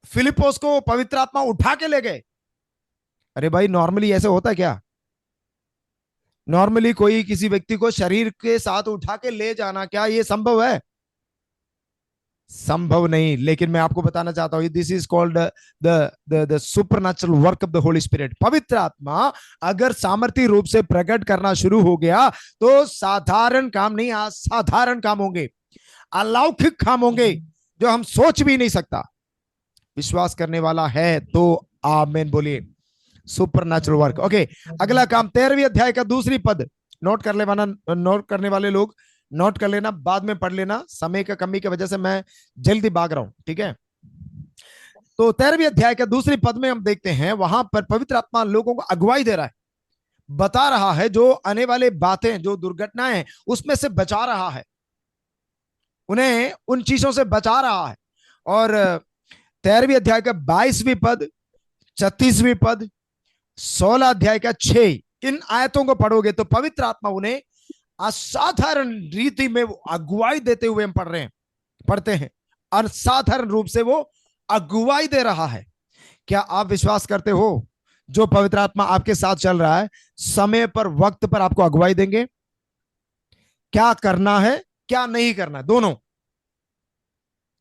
फिलिपोस को पवित्र आत्मा उठा के ले गए। अरे भाई नॉर्मली ऐसे होता है क्या? नॉर्मली कोई किसी व्यक्ति को शरीर के साथ उठा के ले जाना, क्या ये संभव है? संभव नहीं। लेकिन मैं आपको बताना चाहता हूं, this is called the supernatural work of the Holy spirit. पवित्र आत्मा अगर सामर्थ्य रूप से प्रकट करना शुरू हो गया तो साधारण काम नहीं, असाधारण काम होंगे, अलौकिक काम होंगे जो हम सोच भी नहीं सकता। विश्वास करने वाला है तो आमीन बोलिए। Supernatural work. ओके, अगला काम 13वीं अध्याय का दूसरी पद। नोट कर लेना, नोट करने वाले लोग नोट कर लेना, बाद में पढ़ लेना, समय का कमी की वजह से मैं जल्दी भाग रहा हूं, ठीक है? तो 13वीं अध्याय का दूसरी पद में हम देखते हैं, वहां पर पवित्र आत्मा लोगों को अगुवाई दे रहा है, बता रहा है जो आने वाले बातें, जो दुर्घटनाएं, उसमें से बचा रहा है, उन्हें उन चीजों से बचा रहा है। और 13वीं अध्याय का 22वीं पद, 36वीं पद, 16 अध्याय का 6, इन आयतों को पढ़ोगे तो पवित्र आत्मा उन्हें असाधारण रीति में अगुवाई देते हुए हम पढ़ रहे हैं, पढ़ते हैं। असाधारण रूप से वो अगुवाई दे रहा है। क्या आप विश्वास करते हो जो पवित्र आत्मा आपके साथ चल रहा है, समय पर वक्त पर आपको अगुवाई देंगे, क्या करना है क्या नहीं करना है, दोनों।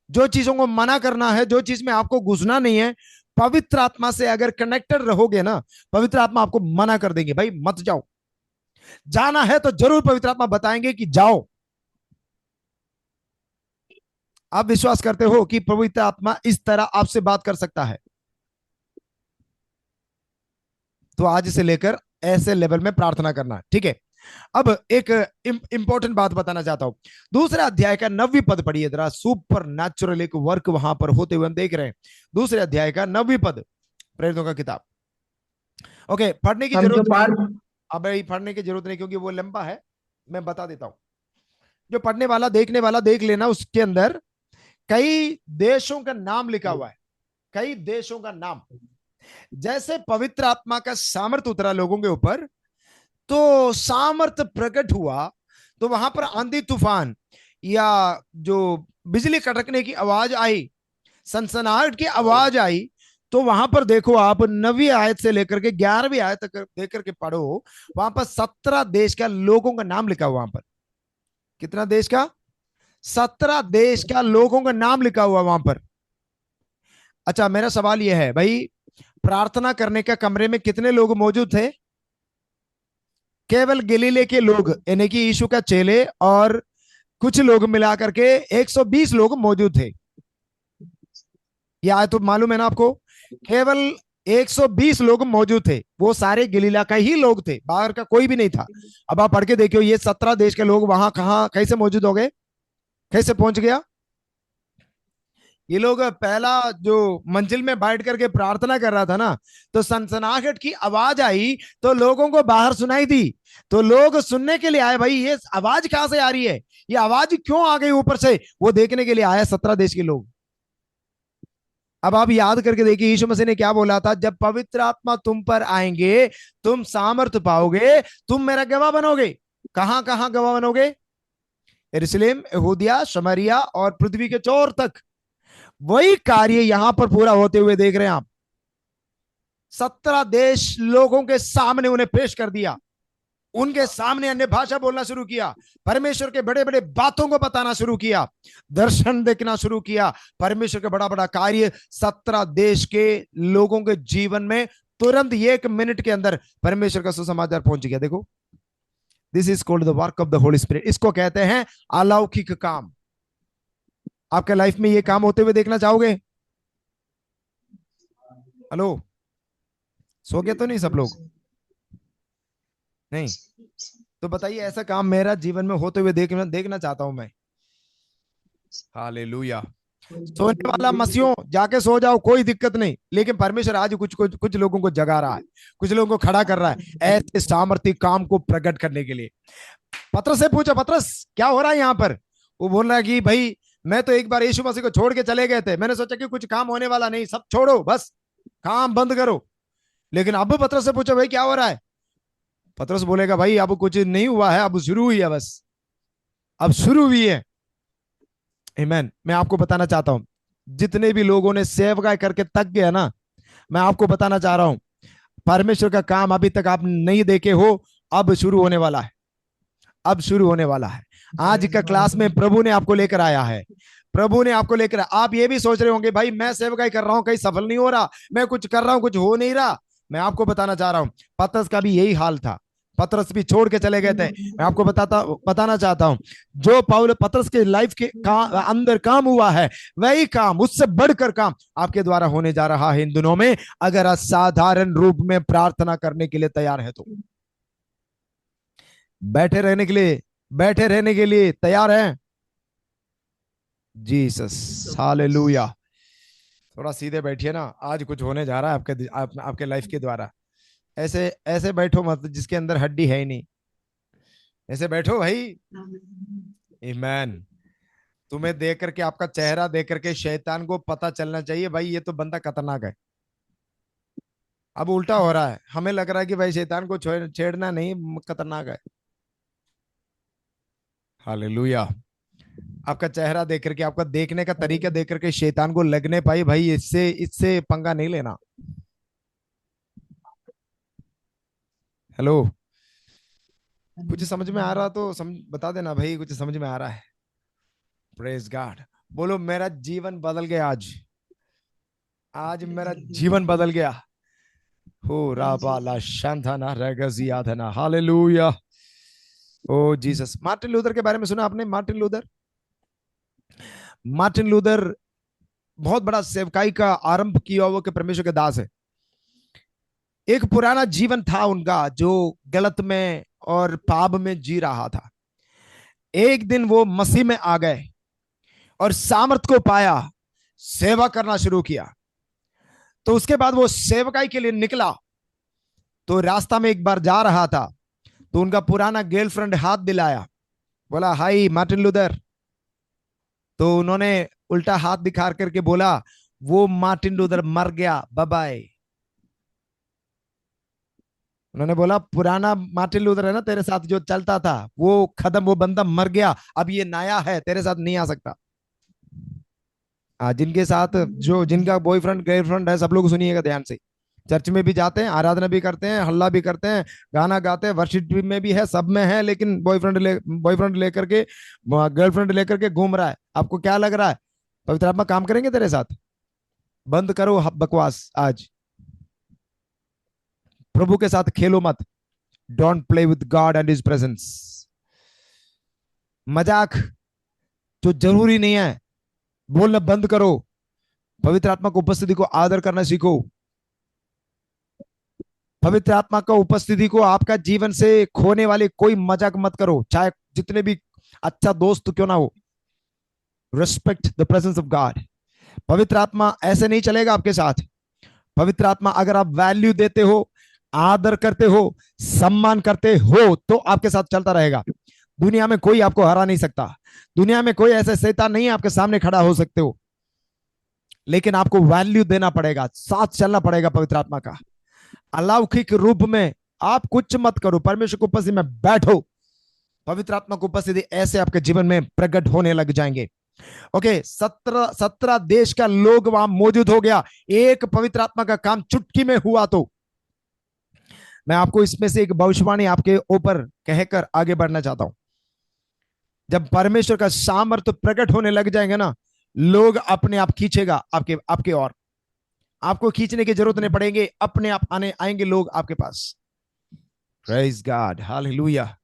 जो चीजों को मना करना है, जो चीज में आपको घुसना नहीं है, पवित्र आत्मा से अगर कनेक्टेड रहोगे ना, पवित्र आत्मा आपको मना कर देंगे, भाई मत जाओ। जाना है तो जरूर पवित्र आत्मा बताएंगे कि जाओ। आप विश्वास करते हो कि पवित्र आत्मा इस तरह आपसे बात कर सकता है? तो आज से लेकर ऐसे लेवल में प्रार्थना करना, ठीक है। अब एक इंपॉर्टेंट बात बताना चाहता हूं। दूसरे अध्याय का 9वीं पद पढ़िए जरा। सुपर नेचुरल एक वर्क वहां पर होते हुए हम देख रहे हैं। दूसरे अध्याय का 9वीं पद, प्रेरितों का किताब। ओके, पढ़ने की हम जरूरत जो नहीं। पार अब पढ़ने की जरूरत नहीं क्योंकि वो लंबा है, मैं बता देता हूं। जो पढ़ने वाला देखने वाला देख लेना, उसके अंदर कई देशों का नाम लिखा हुआ है, कई देशों का नाम। जैसे पवित्र आत्मा का सामर्थ उतरा लोगों के ऊपर, तो सामर्थ प्रकट हुआ, तो वहां पर आंधी तूफान या जो बिजली कड़कने की आवाज आई, सनसनाहट की आवाज आई, तो वहां पर देखो आप 9वीं आयत से लेकर के 11वीं आयत तक देख करके पढ़ो। वहां पर 17 देश का लोगों का नाम लिखा हुआ, वहां पर कितना देश का? 17 देश का लोगों का नाम लिखा हुआ वहां पर। अच्छा, मेरा सवाल यह है भाई, प्रार्थना करने का कमरे में कितने लोग मौजूद थे? केवल गलीले के लोग, यानी कि यीशु का चेले और कुछ लोग मिलाकर के 120 लोग मौजूद थे। यह आयत तो मालूम है ना आपको? केवल 120 लोग मौजूद थे, वो सारे गलीला का ही लोग थे, बाहर का कोई भी नहीं था। अब आप पढ़ के देखियो, ये 17 देश के लोग वहां कहां कैसे मौजूद हो गए, कैसे पहुंच गया? ये लोग पहला जो मंजिल में बैठ करके प्रार्थना कर रहा था ना, तो सनसनाहट की आवाज आई, तो लोगों को बाहर सुनाई दी, तो लोग सुनने के लिए आए, भाई ये आवाज कहां से आ रही है, ये आवाज क्यों आ गई ऊपर से, वो देखने के लिए आया 17 देश के लोग। अब आप याद करके देखिए, यीशु मसीह ने क्या बोला था? जब पवित्र आत्मा तुम पर आएंगे, तुम सामर्थ पाओगे, तुम मेरा गवाह बनोगे। कहां कहां गवाह बनोगे? यरूशलेम, यहूदिया, शमरिया और पृथ्वी के चौर तक। वही कार्य यहां पर पूरा होते हुए देख रहे हैं आप। 17 देश लोगों के सामने उन्हें पेश कर दिया, उनके सामने अन्य भाषा बोलना शुरू किया, परमेश्वर के बड़े बड़े बातों को बताना शुरू किया, दर्शन देखना शुरू किया, परमेश्वर का बड़ा बड़ा कार्य 17 देश के लोगों के जीवन में तुरंत 1 मिनट के अंदर परमेश्वर का सुसमाचार पहुंच गया। देखो, this is called the work of the Holy spirit. इसको कहते हैं अलौकिक काम। आपके लाइफ में ये काम होते हुए देखना चाहोगे? हेलो, सो गया तो नहीं सब लोग? नहीं? तो बताइए, ऐसा काम मेरा जीवन में होते हुए देखना देखना चाहता हूं मैं। हालेलुया। सोने वाला मसीहों जाके सो जाओ, कोई दिक्कत नहीं, लेकिन परमेश्वर आज कुछ कुछ कुछ लोगों को जगा रहा है, कुछ लोगों को खड़ा कर रहा है ऐसे सामर्थ्य काम को प्रकट करने के लिए। पत्रस से पूछा, पत्रस क्या हो रहा है यहाँ पर? वो बोल रहा है कि भाई मैं तो एक बार यीशु मसीह को छोड़ के चले गए थे, मैंने सोचा कि कुछ काम होने वाला नहीं, सब छोड़ो, बस काम बंद करो। लेकिन अब पत्रस से पूछा, भाई क्या हो रहा है? पत्रस बोलेगा, भाई अब कुछ नहीं हुआ है, अब शुरू हुई है, बस अब शुरू हुई है। आमीन। मैं आपको बताना चाहता हूं, जितने भी लोगों ने सेवकाई करके तक गया ना, मैं आपको बताना चाह रहा हूं, परमेश्वर का काम अभी तक आप नहीं देखे हो, अब शुरू होने वाला है, अब शुरू होने वाला है। आज का क्लास में प्रभु ने आपको लेकर आया है, प्रभु ने आपको लेकर। आप ये भी सोच रहे होंगे, भाई मैं सेवकाई कर रहा हूं, कहीं सफल नहीं हो रहा, मैं कुछ कर रहा हूं, कुछ हो नहीं रहा। मैं आपको बताना चाह रहा हूं, पतरस का भी यही हाल था, पतरस भी छोड़ के चले गए थे। मैं आपको बताना चाहता हूं, जो पाउल पतरस के लाइफ के अंदर काम हुआ है, वही काम, उससे बढ़कर काम आपके द्वारा होने जा रहा है इन दिनों में, अगर असाधारण रूप में प्रार्थना करने के लिए तैयार है तो। बैठे रहने के लिए, बैठे रहने के लिए तैयार हैं? Jesus, hallelujah. थोड़ा सीधे बैठिए ना, आज कुछ होने जा रहा है आपके लाइफ के द्वारा। ऐसे ऐसे बैठो मत जिसके अंदर हड्डी है ही नहीं, ऐसे बैठो भाई। ईमैन। तुम्हें देख करके, आपका चेहरा देख करके शैतान को पता चलना चाहिए, भाई ये तो बंदा खतरनाक है। अब उल्टा हो रहा है, हमें लग रहा है कि भाई शैतान को छेड़ना नहीं, खतरनाक है। हालेलुया। आपका चेहरा देख करके, आपका देखने का तरीका देख करके शैतान को लगने पाई, भाई इससे इससे पंगा नहीं लेना। हेलो, कुछ समझ में आ रहा तो बता देना भाई, कुछ समझ में आ रहा है? Praise God. बोलो मेरा जीवन बदल गया आज। आज मेरा जीवन बदल गया। हो राबाला शांताना रेगजियाधना, हालेलुया। ओ जीसस। मार्टिन लूथर के बारे में सुना आपने? मार्टिन लूथर, मार्टिन लूथर बहुत बड़ा सेवकाई का आरंभ किया हुआ के परमेश्वर के दास है। एक पुराना जीवन था उनका जो गलत में और पाप में जी रहा था। एक दिन वो मसीह में आ गए और सामर्थ को पाया, सेवा करना शुरू किया। तो उसके बाद वो सेवकाई के लिए निकला। तो रास्ता में एक बार जा रहा था, तो उनका पुराना गर्लफ्रेंड हाथ दिलाया, बोला हाय मार्टिन लूथर। तो उन्होंने उल्टा हाथ दिखा करके बोला, वो मार्टिन लूथर मर गया, बाय बाय। उन्होंने बोला पुराना मार्टिन लूथर है ना तेरे साथ जो चलता था, वो खत्म, वो बंदा मर गया, अब ये नया है, तेरे साथ नहीं आ सकता। जिनके साथ जो जिनका बॉयफ्रेंड गर्लफ्रेंड है, सब लोग सुनिएगा ध्यान से। चर्च में भी जाते हैं, आराधना भी करते हैं, हल्ला भी करते हैं, गाना गाते हैं, वर्शिप में भी है, सब में है, लेकिन बॉयफ्रेंड लेकर के, गर्लफ्रेंड लेकर के घूम रहा है। आपको क्या लग रहा है पवित्र आत्मा काम करेंगे तेरे साथ? बंद करो बकवास आज। प्रभु के साथ खेलो मत। Don't play with God and his presence. मजाक जो जरूरी नहीं है बोलना बंद करो। पवित्र आत्मा की उपस्थिति को आदर करना सीखो। पवित्र आत्मा का उपस्थिति को आपका जीवन से खोने वाले कोई मजाक मत करो, चाहे जितने भी अच्छा दोस्त क्यों ना हो। Respect the presence of God. पवित्र आत्मा ऐसे नहीं चलेगा आपके साथ। पवित्र आत्मा अगर आप वैल्यू देते हो, आदर करते हो, सम्मान करते हो, तो आपके साथ चलता रहेगा। दुनिया में कोई आपको हरा नहीं सकता। दुनिया में कोई ऐसे शैतान नहीं है आपके सामने खड़ा हो सकते हो। लेकिन आपको वैल्यू देना पड़ेगा, साथ चलना पड़ेगा पवित्र आत्मा का। अलौकिक रूप में आप कुछ मत करो, परमेश्वर की उपस्थिति में बैठो। पवित्र आत्मा की उपस्थिति ऐसे आपके जीवन में प्रकट होने लग जाएंगे। ओके, 17 देश का लोग वहां मौजूद हो गया। एक पवित्र आत्मा का काम चुटकी में हुआ। तो मैं आपको इसमें से एक भविष्यवाणी आपके ऊपर कहकर आगे बढ़ना चाहता हूं। जब परमेश्वर का सामर्थ्य प्रकट होने लग जाएंगे ना, लोग अपने आप खींचेगा आपके आपके ओर। आपको खींचने की जरूरत नहीं पड़ेगी, अपने आप आने आएंगे लोग आपके पास। Praise God, hallelujah.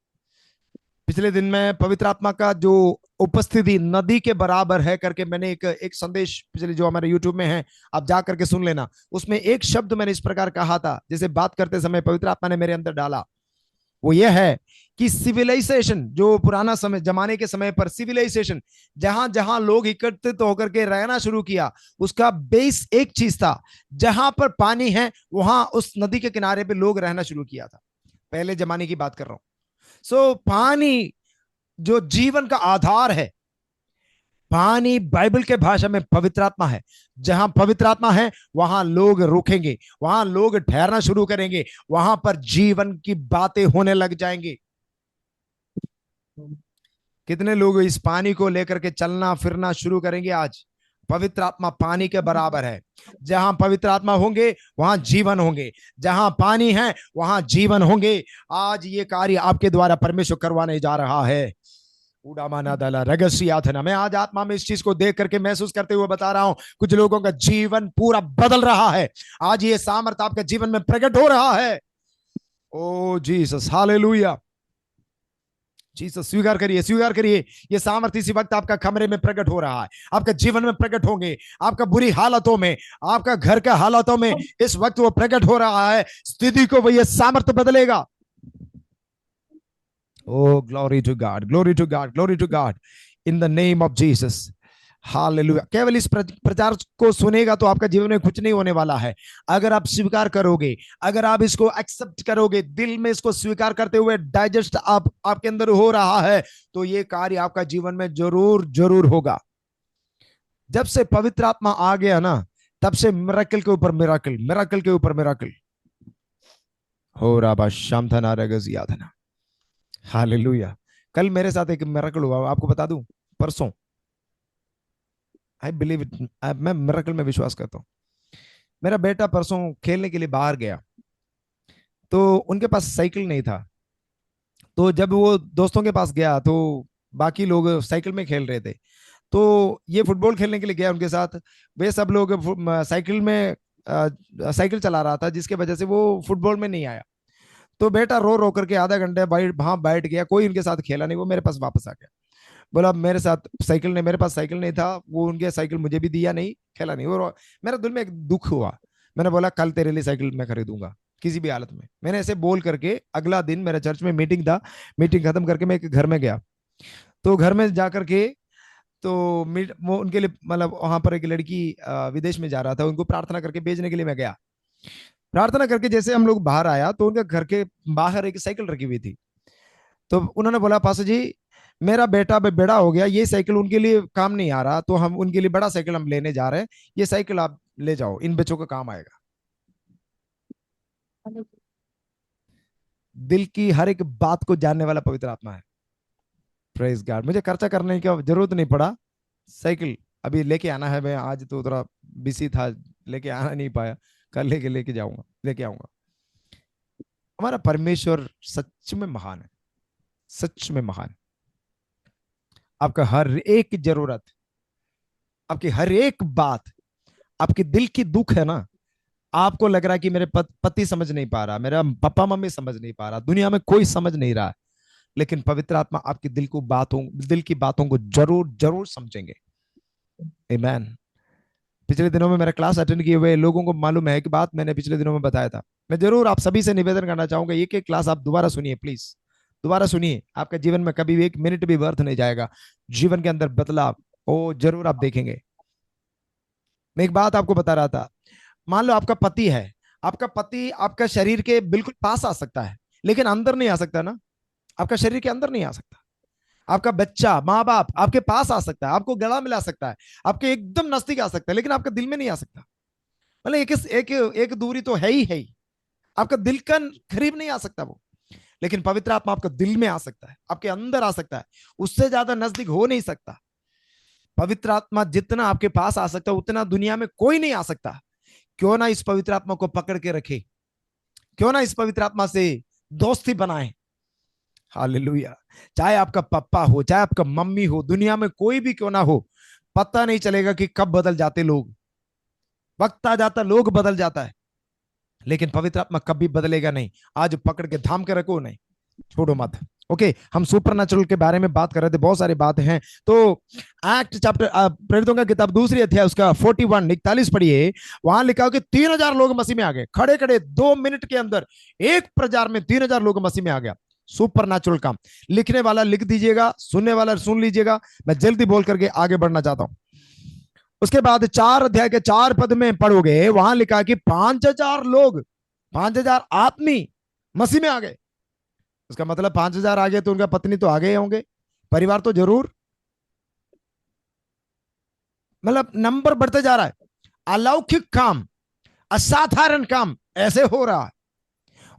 पिछले दिन में पवित्र आत्मा का जो उपस्थिति नदी के बराबर है करके मैंने एक एक संदेश पिछले जो हमारे यूट्यूब में है, आप जा करके सुन लेना। उसमें एक शब्द मैंने इस प्रकार कहा था, जैसे बात करते समय पवित्र आत्मा ने मेरे अंदर डाला। वो ये है कि सिविलाइजेशन, जो पुराना समय जमाने के समय पर सिविलाइजेशन, जहां जहां लोग एकत्रित होकर के रहना शुरू किया, उसका बेस एक चीज था। जहां पर पानी है वहां उस नदी के किनारे पे लोग रहना शुरू किया था। पहले जमाने की बात कर रहा हूं। पानी जो जीवन का आधार है, पानी बाइबल के भाषा में पवित्र आत्मा है। जहां पवित्र आत्मा है वहां लोग रुकेंगे, वहां लोग ठहरना शुरू करेंगे, वहां पर जीवन की बातें होने लग जाएंगी। कितने लोग इस पानी को लेकर के चलना फिरना शुरू करेंगे आज? पवित्र आत्मा पानी के बराबर है। जहां पवित्र आत्मा होंगे वहां जीवन होंगे, जहां पानी है वहां जीवन होंगे। आज ये कार्य आपके द्वारा परमेश्वर करवाने जा रहा है। उड़ामाना दला रगसियाथना। मैं आज आत्मा में इस चीज को देख करके महसूस करते हुए बता रहा हूं, कुछ लोगों का जीवन पूरा बदल रहा है। आज ये सामर्थ आपके जीवन में प्रकट हो रहा है। ओ जीसस, हालेलुया। जीसस, स्वीकार करिए, स्वीकार करिए। ये सामर्थ्य इसी वक्त आपका कमरे में प्रकट हो रहा है, आपका जीवन में प्रकट होंगे, आपका बुरी हालतों में, आपका घर के हालातों में इस वक्त वो प्रकट हो रहा है। स्थिति को वो ये सामर्थ्य बदलेगा। Oh, glory to God, glory to God, glory to God, in the name of Jesus. Hallelujah. केवल इस प्रचार को सुनेगा तो आपका जीवन में कुछ नहीं होने वाला है। अगर आप स्वीकार करोगे, अगर आप इसको एक्सेप्ट करोगे, दिल में इसको स्वीकार करते हुए डाइजेस्ट आपके अंदर हो रहा है, तो ये कार्य आपका जीवन में जरूर जरूर होगा। जब से पवित्र आत्मा आ गया ना, तब से मिराकल के ऊपर मिराकल, मिराकल के ऊपर मिराकल हो रहा। शाम था ना रगजिया था ना। हालेलुया। कल मेरे साथ एक मिरेकल हुआ, आपको बता दूं। परसों, आई बिलीव इट, मैं मिरेकल में विश्वास करता हूं। मेरा बेटा परसों खेलने के लिए बाहर गया। तो उनके पास साइकिल नहीं था। तो जब वो दोस्तों के पास गया तो बाकी लोग साइकिल में खेल रहे थे, तो ये फुटबॉल खेलने के लिए गया उनके साथ। वे सब लोग साइकिल में साइकिल चला रहा था, जिसके वजह से वो फुटबॉल में नहीं आया। तो बेटा रो रो करके आधा घंटे वहां बैठ गया, कोई उनके साथ खेला नहीं, वो मेरे पास वापस आ गया। बोला मेरे साथ साइकिल नहीं, मेरे पास साइकिल नहीं था, वो उनके साइकिल मुझे भी दिया नहीं, खेला नहीं। और मेरे दिल में एक दुख हुआ। मैंने बोला कल तेरे लिए साइकिल मैं खरीदूंगा किसी भी हालत में। मैंने ऐसे बोल करके अगला दिन मेरे चर्च में मीटिंग था, मीटिंग खत्म करके मैं एक घर में गया। तो घर में जा करके तो वो उनके लिए मतलब वहां पर एक लड़की विदेश में जा रहा था, उनको प्रार्थना करके भेजने के लिए मैं गया। प्रार्थना करके जैसे हम लोग बाहर आया तो उनके घर के बाहर एक साइकिल रखी हुई थी। तो उन्होंने बोला पास्टर जी, मेरा बेटा बड़ा हो गया, ये साइकिल उनके लिए काम नहीं आ रहा, तो हम उनके लिए बड़ा साइकिल हम लेने जा रहे हैं, ये साइकिल आप ले जाओ, इन बच्चों का काम आएगा। दिल की हर एक बात को जानने वाला पवित्र आत्मा है। प्रेज गॉड, मुझे खर्चा करने की जरूरत नहीं पड़ा। साइकिल अभी लेके आना है, मैं आज तो थोड़ा बिजी था, लेके आना नहीं पाया। कल लेके लेके जाऊंगा, लेके आऊंगा। हमारा परमेश्वर सच में महान है, सच में महान। आपका हर एक जरूरत, आपकी हर एक बात, आपके दिल की दुख है ना, आपको लग रहा है कि मेरे पति समझ नहीं पा रहा, मेरा पापा मम्मी समझ नहीं पा रहा, दुनिया में कोई समझ नहीं रहा, लेकिन पवित्र आत्मा आपके दिल की बातों को जरूर जरूर समझेंगे। आमेन। पिछले दिनों में मेरा क्लास अटेंड किए हुए लोगों को मालूम है कि बात मैंने पिछले दिनों में बताया था। मैं जरूर आप सभी से निवेदन करना चाहूंगा, एक एक क्लास आप दोबारा सुनिए प्लीज, दोबारा सुनिए। आपका जीवन में कभी भी एक मिनट भी व्यर्थ नहीं जाएगा, जीवन के अंदर बदलाव ओ जरूर आप देखेंगे। मैं एक बात आपको बता रहा था, मान लो आपका पति है, आपका पति आपका शरीर के बिल्कुल पास आ सकता है, लेकिन अंदर नहीं आ सकता ना, आपका शरीर के अंदर नहीं आ सकता। आपका बच्चा, माँ बाप आपके पास आ सकता है, आपको गला मिला सकता है, आपके एकदम नजदीक आ सकता है, लेकिन आपके दिल में नहीं आ सकता। मतलब एक दूरी तो है ही, आपका दिल का करीब नहीं आ सकता वो। लेकिन पवित्र आत्मा आपका दिल में आ सकता है, आपके अंदर आ सकता है, उससे ज्यादा नजदीक हो नहीं सकता। पवित्र आत्मा जितना आपके पास आ सकता है उतना दुनिया में कोई नहीं आ सकता। क्यों ना इस पवित्र आत्मा को पकड़ के रखे, क्यों ना इस पवित्र आत्मा से दोस्ती बनाए। हालेलुया। चाहे आपका पापा हो, चाहे आपका मम्मी हो, दुनिया में कोई भी क्यों ना हो, पता नहीं चलेगा कि कब बदल जाते लोग। वक्त आ जाता लोग बदल जाता है, लेकिन पवित्र आत्मा कभी बदलेगा नहीं। आज पकड़ के थाम के रखो, नहीं छोड़ो मत। ओके, हम सुपर नेचुरल के बारे में बात कर रहे थे, बहुत सारी बातें हैं। तो एक्ट चैप्टर, प्रेरितों का किताब दूसरी अध्याय उसका 41-41 पढ़िए। वहां लिखा हो कि 3,000 लोग मसीह में आ गए, खड़े खड़े 2 मिनट के अंदर एक प्रचार में 3,000 लोग मसीह में आ गया। सुपर नेचुरल काम। लिखने वाला लिख दीजिएगा, सुनने वाला सुन लीजिएगा, मैं जल्दी बोल करके आगे बढ़ना चाहता हूं। उसके बाद 4 अध्याय के 4 पद में पढ़ोगे, वहां लिखा कि 5,000 लोग, 5,000 आदमी मसीह में आ गए। उसका मतलब 5,000 आ गए तो उनका पत्नी तो आ गए होंगे, परिवार तो जरूर। मतलब नंबर बढ़ते जा रहा है, अलौकिक काम, असाधारण काम ऐसे हो रहा है।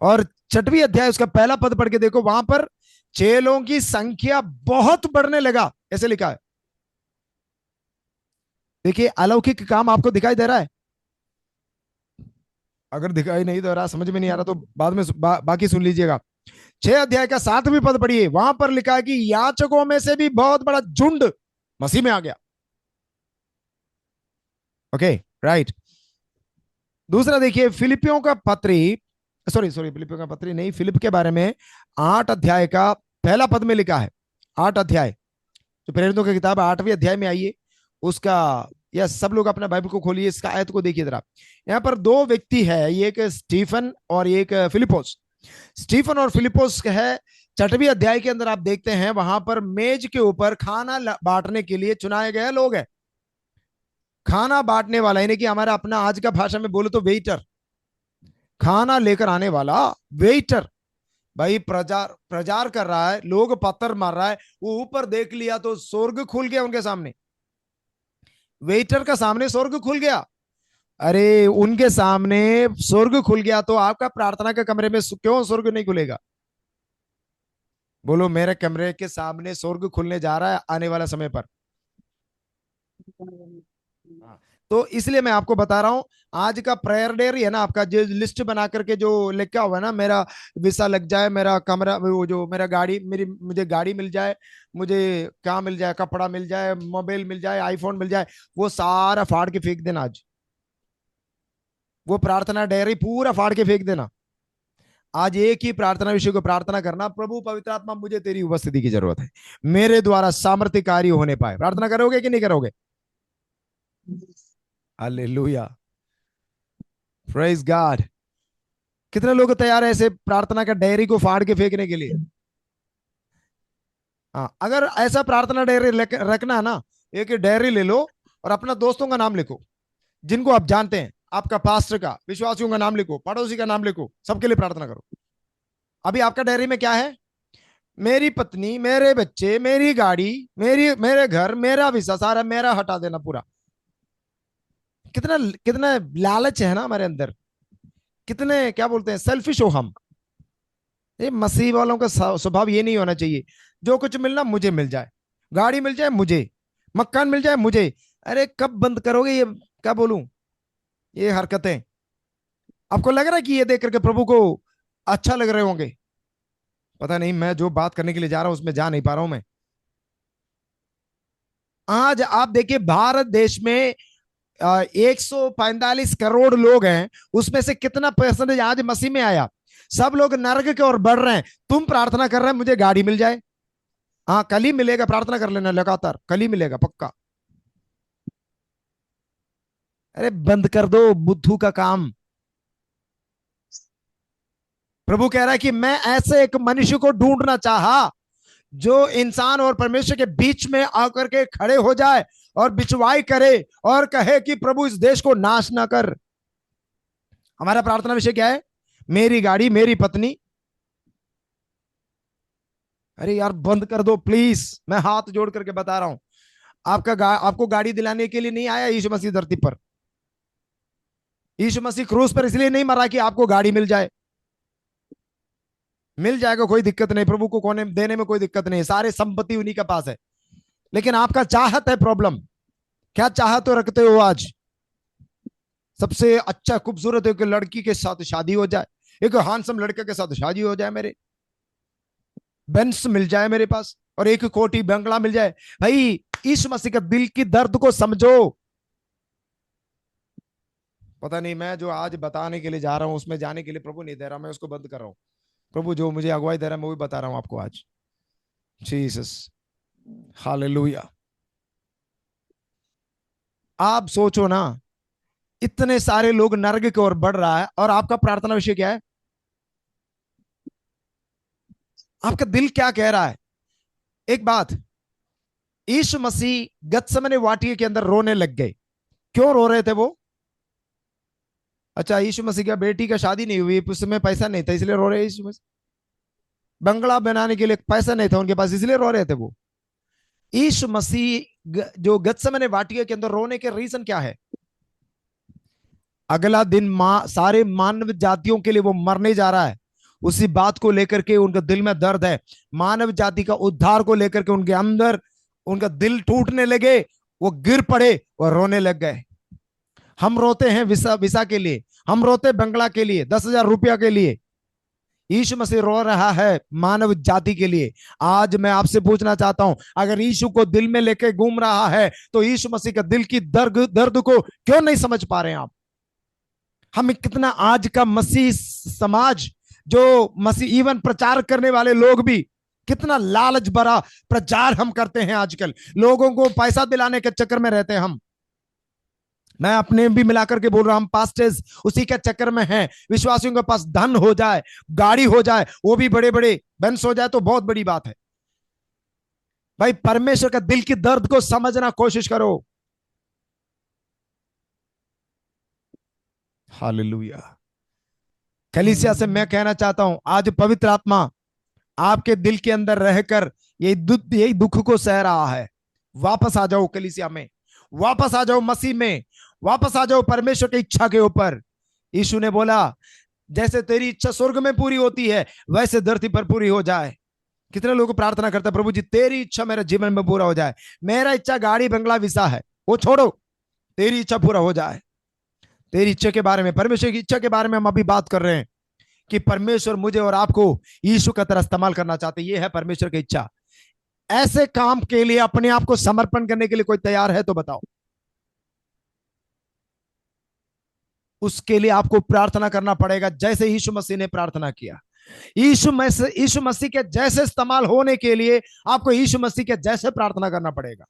और 6वीं अध्याय उसका पहला पद पढ़ के देखो, वहां पर चेलों की संख्या बहुत बढ़ने लगा, ऐसे लिखा है। देखिए अलौकिक काम आपको दिखाई दे रहा है? अगर दिखाई नहीं दे रहा, समझ में नहीं आ रहा, तो बाद में बाकी सुन लीजिएगा। 6 अध्याय का 7वीं पद पढ़िए, वहां पर लिखा है कि याचकों में से भी बहुत बड़ा झुंड मसीह में आ गया। Okay, right. दूसरा देखिए, फिलिपियों का पत्री, सॉरी सॉरी, फिलिपियों का पत्री नहीं, फिलिप के बारे में 8 अध्याय का पहला पद में लिखा है। 8 अध्याय, तो प्रेरितों की किताब 8वें अध्याय में आइए उसका, या सब लोग अपना बाइबल को खोलिए, इसका आयत को देखिए जरा। यहाँ पर दो व्यक्ति है, एक स्टीफन और एक फिलिपोस। स्टीफन और फिलिपोस है। 6वीं अध्याय के अंदर आप देखते हैं, वहां पर मेज के ऊपर खाना बांटने के लिए चुनाए गए लोग हैं। खाना बांटने वाला, यानी कि हमारा अपना आज का भाषा में बोलो तो वेटर, खाना लेकर आने वाला वेटर। भाई प्रचार प्रचार कर रहा है, लोग पत्थर मार रहा है, वो ऊपर देख लिया तो स्वर्ग खुल गया उनके सामने, वेटर का सामने स्वर्ग खुल गया। अरे उनके सामने स्वर्ग खुल गया तो आपका प्रार्थना के कमरे में क्यों स्वर्ग नहीं खुलेगा? बोलो, मेरे कमरे के सामने स्वर्ग खुलने जा रहा है आने वाला समय पर। हाँ। तो इसलिए मैं आपको बता रहा हूं, आज का प्रेयर डेयरी है ना आपका, जो लिस्ट बना करके जो लिखा हुआ है ना, मेरा वीसा लग जाए, मेरा कमरा, वो जो मेरा गाड़ी, मेरी मुझे गाड़ी मिल जाए, मुझे क्या मिल जाए, कपड़ा मिल जाए, मोबाइल मिल जाए, आईफोन मिल जाए, वो सारा फाड़ के फेंक देना आज। वो प्रार्थना डेयरी पूरा फाड़ के फेंक देना। आज एक ही प्रार्थना विषय को प्रार्थना करना, प्रभु पवित्र आत्मा मुझे तेरी उपस्थिति की जरूरत है, मेरे द्वारा सामर्थ्य कार्य होने पाए। प्रार्थना करोगे कि नहीं करोगे? Hallelujah, praise God. कितने लोग तैयार है ऐसे प्रार्थना का डायरी को फाड़ के फेंकने के लिए? हाँ, अगर ऐसा प्रार्थना डायरी रखना है ना, एक डायरी ले लो और अपना दोस्तों का नाम लिखो, जिनको आप जानते हैं, आपका पास्टर का, विश्वासियों का नाम लिखो, पड़ोसी का नाम लिखो, सबके लिए प्रार्थना करो। अभी आपका डायरी में क्या है? मेरी पत्नी, मेरे बच्चे, मेरी गाड़ी, मेरे घर, मेरा वीसा, सारा मेरा हटा देना पूरा। कितना कितना लालच है ना हमारे अंदर, कितने क्या बोलते हैं, सेल्फिश हो हम। ये मसीह वालों का स्वभाव ये नहीं होना चाहिए। जो कुछ मिलना मुझे मिल जाए, गाड़ी मिल जाए मुझे, मकान मिल जाए मुझे। अरे कब बंद करोगे ये, क्या बोलूं, ये हरकतें? आपको लग रहा है कि ये देख करके प्रभु को अच्छा लग रहे होंगे? पता नहीं, मैं जो बात करने के लिए जा रहा हूं उसमें जा नहीं पा रहा हूं मैं। आज आप देखिए भारत देश में 145 करोड़ लोग हैं, उसमें से कितना परसेंटेज आज मसीह में आया? सब लोग नरक की ओर बढ़ रहे हैं। तुम प्रार्थना कर रहे हैं मुझे गाड़ी मिल जाए। हाँ, कल ही मिलेगा, प्रार्थना कर लेना लगातार, कल ही मिलेगा पक्का। अरे बंद कर दो बुद्धू का काम। प्रभु कह रहा है कि मैं ऐसे एक मनुष्य को ढूंढना चाहा, जो इंसान और परमेश्वर के बीच में आकर के खड़े हो जाए और बिचवाई करे और कहे कि प्रभु इस देश को नाश ना कर। हमारा प्रार्थना विषय क्या है? मेरी गाड़ी, मेरी पत्नी। अरे यार बंद कर दो प्लीज, मैं हाथ जोड़ करके बता रहा हूं। आपको गाड़ी दिलाने के लिए नहीं आया यीशु मसीह धरती पर। यीशु मसीह क्रूस पर इसलिए नहीं मरा कि आपको गाड़ी मिल जाए। मिल जाएगा, कोई दिक्कत नहीं, प्रभु को कोने देने में कोई दिक्कत नहीं, सारे संपत्ति उन्हीं के पास है। लेकिन आपका चाहत है प्रॉब्लम। क्या चाहत तो रखते हो आज? सबसे अच्छा खूबसूरत एक लड़की के साथ शादी हो जाए, एक हांसम लड़के के साथ शादी हो जाए, मेरे बेंस मिल जाए मेरे पास, और एक कोठी बंगला मिल जाए। भाई यीशु मसीह का दिल की दर्द को समझो। पता नहीं, मैं जो आज बताने के लिए जा रहा हूं उसमें जाने के लिए प्रभु नहीं दे रहा, मैं उसको बंद कर रहा हूं। प्रभु जो मुझे अगुवाई दे रहा है मैं वो भी बता रहा हूं आपको आज। Jesus, hallelujah. आप सोचो ना, इतने सारे लोग नरक की ओर बढ़ रहा है और आपका प्रार्थना विषय क्या है? आपका दिल क्या कह रहा है? एक बात, यीशु मसीह गत्समने वाटिके के अंदर रोने लग गए। क्यों रो रहे थे वो? अच्छा, यीशु मसीह का बेटी का शादी नहीं हुई, उस समय पैसा नहीं था इसलिए रो रहे यीशु मसीह? बंगला बनाने के लिए पैसा नहीं था उनके पास इसलिए रो रहे थे वो? यीशु मसीह जो गत्समने वाटिके के अंदर रोने के रीजन क्या है? अगला दिन सारे मानव जातियों के लिए वो मरने जा रहा है। उसी बात को लेकर के उनका दिल में दर्द है। मानव जाति का उद्धार को लेकर के उनके अंदर उनका दिल टूटने लगे, वो गिर पड़े और रोने लग गए। हम रोते हैं विसा विसा के लिए, हम रोते बंगला के लिए, 10,000 रुपया के लिए। यीशु मसीह रो रहा है मानव जाति के लिए। आज मैं आपसे पूछना चाहता हूं, अगर यीशु को दिल में लेके घूम रहा है तो यीशु मसीह का दिल की दर्द को क्यों नहीं समझ पा रहे हैं आप? हम कितना आज का मसीह समाज, जो मसीह इवन प्रचार करने वाले लोग भी, कितना लालच भरा प्रचार हम करते हैं आजकल। लोगों को पैसा दिलाने के चक्कर में रहते हैं हम। मैं अपने भी मिलाकर के बोल रहा हूं, हम पास्टर्स उसी के चक्कर में हैं। विश्वासियों के पास धन हो जाए, गाड़ी हो जाए, वो भी बड़े बड़े बेंस हो जाए तो बहुत बड़ी बात है। भाई परमेश्वर का दिल की दर्द को समझना कोशिश करो। हालेलुया। कलीसिया से मैं कहना चाहता हूं, आज पवित्र आत्मा आपके दिल के अंदर रहकर यही दुख को सह रहा है। वापस आ जाओ कलीसिया में, वापस आ जाओ मसीह में, वापस आ जाओ परमेश्वर की इच्छा के ऊपर। यीशु ने बोला, जैसे तेरी इच्छा स्वर्ग में पूरी होती है वैसे धरती पर पूरी हो जाए। कितने लोग प्रार्थना करते हैं, प्रभु जी तेरी इच्छा मेरे जीवन में पूरा हो जाए। मेरा इच्छा गाड़ी बंगला विसा है, वो छोड़ो। तेरी इच्छा पूरा हो जाए। तेरी इच्छा के बारे में, परमेश्वर की इच्छा के बारे में हम अभी बात कर रहे हैं कि परमेश्वर मुझे और आपको यीशु का तरह इस्तेमाल करना चाहते हैं। ये है परमेश्वर की इच्छा। ऐसे काम के लिए अपने आप को समर्पण करने के लिए कोई तैयार है तो बताओ। उसके लिए आपको प्रार्थना करना पड़ेगा, जैसे यीशु मसीह ने प्रार्थना किया। यीशु मसीह के जैसे इस्तेमाल होने के लिए आपको यीशु मसीह के जैसे प्रार्थना करना पड़ेगा।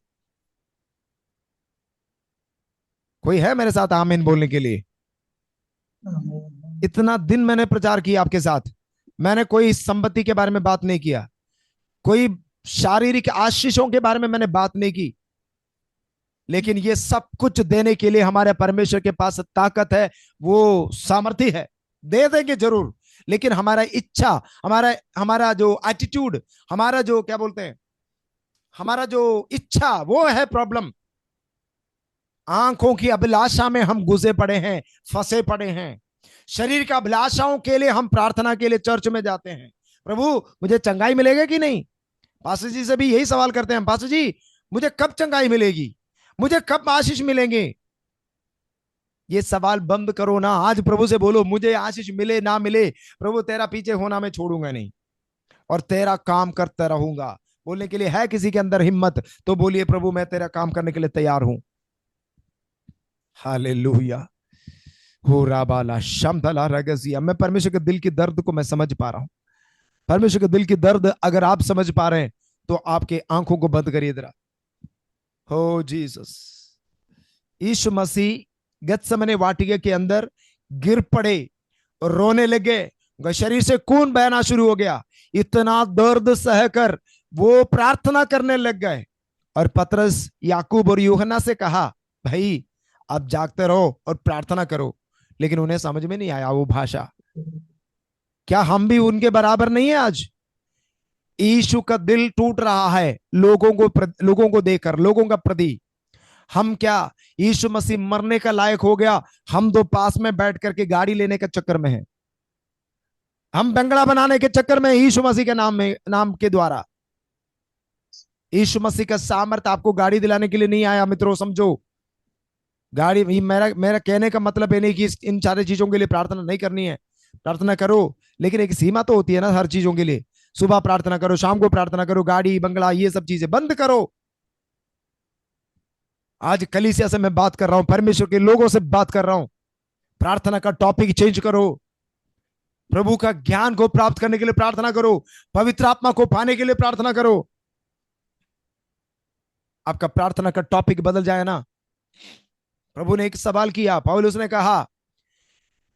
कोई है मेरे साथ आमीन बोलने के लिए? इतना दिन मैंने प्रचार किया आपके साथ, मैंने कोई संपत्ति के बारे में बात नहीं किया, कोई शारीरिक आशीषों के बारे में मैंने बात नहीं की, लेकिन ये सब कुछ देने के लिए हमारे परमेश्वर के पास ताकत है, वो सामर्थ्य है, दे देंगे जरूर। लेकिन हमारा इच्छा, हमारा हमारा जो एटीट्यूड, हमारा जो क्या बोलते हैं, हमारा जो इच्छा, वो है प्रॉब्लम। आंखों की अभिलाषा में हम घुसे पड़े हैं, फंसे पड़े हैं। शरीर का अभिलाषाओं के लिए हम प्रार्थना के लिए चर्च में जाते हैं, प्रभु मुझे चंगाई मिलेगी कि नहीं। पास्टर जी से भी यही सवाल करते हैं, पास्टर जी मुझे कब चंगाई मिलेगी, मुझे कब आशीष मिलेंगे। ये सवाल बंद करो ना, आज प्रभु से बोलो मुझे आशीष मिले ना मिले, प्रभु तेरा पीछे होना मैं छोड़ूंगा नहीं और तेरा काम करता रहूंगा। बोलने के लिए है किसी के अंदर हिम्मत तो बोलिए, प्रभु मैं तेरा काम करने के लिए तैयार हूं। हालेलुया। हो राबाला शमदला रगजिया। मैं परमेश्वर के दिल की दर्द को मैं समझ पा रहा हूं। परमेश्वर के दिल की दर्द अगर आप समझ पा रहे हैं तो आपके आंखों को बंद करिए जरा। हो जीसस। यीशु मसीह गत्समने वाटिका के अंदर गिर पड़े और रोने लगे, शरीर से खून बहना शुरू हो गया। इतना दर्द सहकर वो प्रार्थना करने लग गए। और पतरस, याकूब और यूहन्ना से कहा, भाई आप जागते रहो और प्रार्थना करो। लेकिन उन्हें समझ में नहीं आया वो भाषा। क्या हम भी उनके बराबर नहीं है आज? यीशु का दिल टूट रहा है लोगों को देखकर, लोगों का प्रति। हम क्या, यीशु मसीह मरने का लायक हो गया, हम तो पास में बैठ करके गाड़ी लेने के चक्कर में हैं, हम बंगला बनाने के चक्कर में, यीशु मसीह के नाम के द्वारा। यीशु मसीह का सामर्थ आपको गाड़ी दिलाने के लिए नहीं आया मित्रों, समझो। गाड़ी, मेरा मेरा कहने का मतलब है नहीं कि इन सारी चीजों के लिए प्रार्थना नहीं करनी है, प्रार्थना करो, लेकिन एक सीमा तो होती है ना हर चीजों के लिए। सुबह प्रार्थना करो, शाम को प्रार्थना करो, गाड़ी बंगला ये सब चीजें बंद करो। आज कलीसिया से मैं बात कर रहा हूं, परमेश्वर के लोगों से बात कर रहा हूं। प्रार्थना का टॉपिक चेंज करो। प्रभु का ज्ञान को प्राप्त करने के लिए प्रार्थना करो, पवित्र आत्मा को पाने के लिए प्रार्थना करो। आपका प्रार्थना का टॉपिक बदल जाए ना। प्रभु ने एक सवाल किया, पौलुस ने कहा,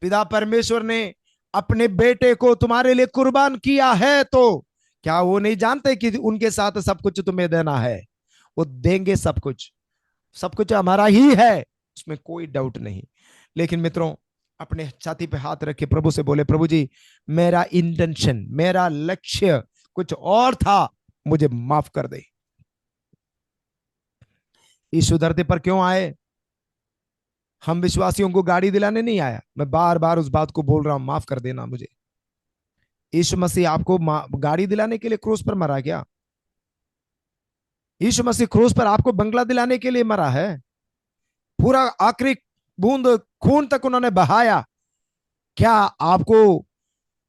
पिता परमेश्वर ने अपने बेटे को तुम्हारे लिए कुर्बान किया है, तो क्या वो नहीं जानते कि उनके साथ सब कुछ तुम्हें देना है? वो देंगे सब कुछ, सब कुछ हमारा ही है, उसमें कोई डाउट नहीं। लेकिन मित्रों, अपने छाती पे हाथ रख के प्रभु से बोले, प्रभु जी मेरा इंटेंशन, मेरा लक्ष्य कुछ और था, मुझे माफ कर दे। यीशु धरती पर क्यों आए? हम विश्वासियों को गाड़ी दिलाने नहीं आया। मैं बार बार उस बात को बोल रहा हूं, माफ कर देना मुझे। यीशु मसीह आपको गाड़ी दिलाने के लिए क्रूस पर मरा क्या? यीशु मसीह क्रूस पर आपको बंगला दिलाने के लिए मरा है। पूरा आखिरी बूंद खून तक उन्होंने बहाया। क्या आपको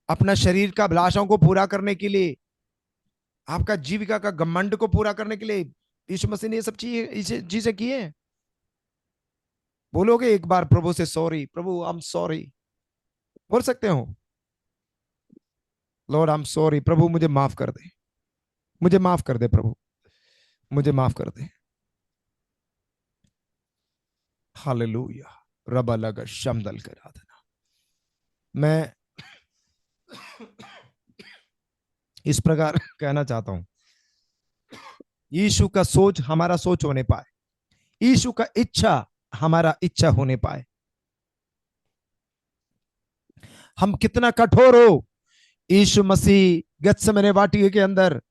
अपना शरीर का अभिलाषाओं को पूरा करने के लिए, आपका जीविका का घमंड को पूरा करने के लिए यीशु मसीह ने ये सब चीजें की है? बोलोगे एक बार प्रभु से sorry, Prabhu I am sorry, बोल सकते हो? लॉर्ड आई एम सॉरी, प्रभु मुझे माफ कर दे, मुझे माफ कर दे प्रभु, मुझे माफ कर दे। हालेलुया। रबा लगा शमदल कर आराधना। मैं इस प्रकार कहना चाहता हूं, यीशु का सोच हमारा सोच होने पाए, यीशु का इच्छा हमारा इच्छा होने पाए। हम कितना कठोर हो, यीशु मसीह गत्सेमने वाटिका के अंदर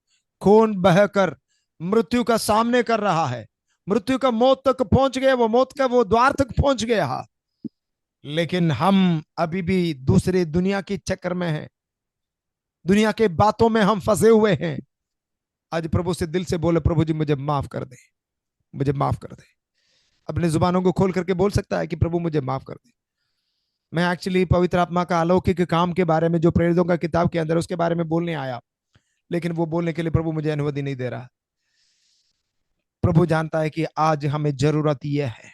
खून बहकर मृत्यु का सामने कर रहा है, मृत्यु का मौत तक पहुंच गया, वो मौत का वो द्वार तक पहुंच गया। लेकिन हम अभी भी दूसरे दुनिया के चक्कर में हैं, दुनिया के बातों में हम फंसे हुए हैं। आज प्रभु से दिल से बोले, प्रभु जी मुझे माफ कर दे, मुझे माफ कर दे। अपने जुबानों को खोल करके बोल सकता है कि प्रभु मुझे माफ कर दे। मैं एक्चुअली पवित्र आत्मा का अलौकिक काम के बारे में, जो प्रेरितों का किताब के अंदर, उसके बारे में बोलने आया, लेकिन वो बोलने के लिए प्रभु मुझे अनुमति नहीं दे रहा। प्रभु जानता है कि आज हमें जरूरत यह है,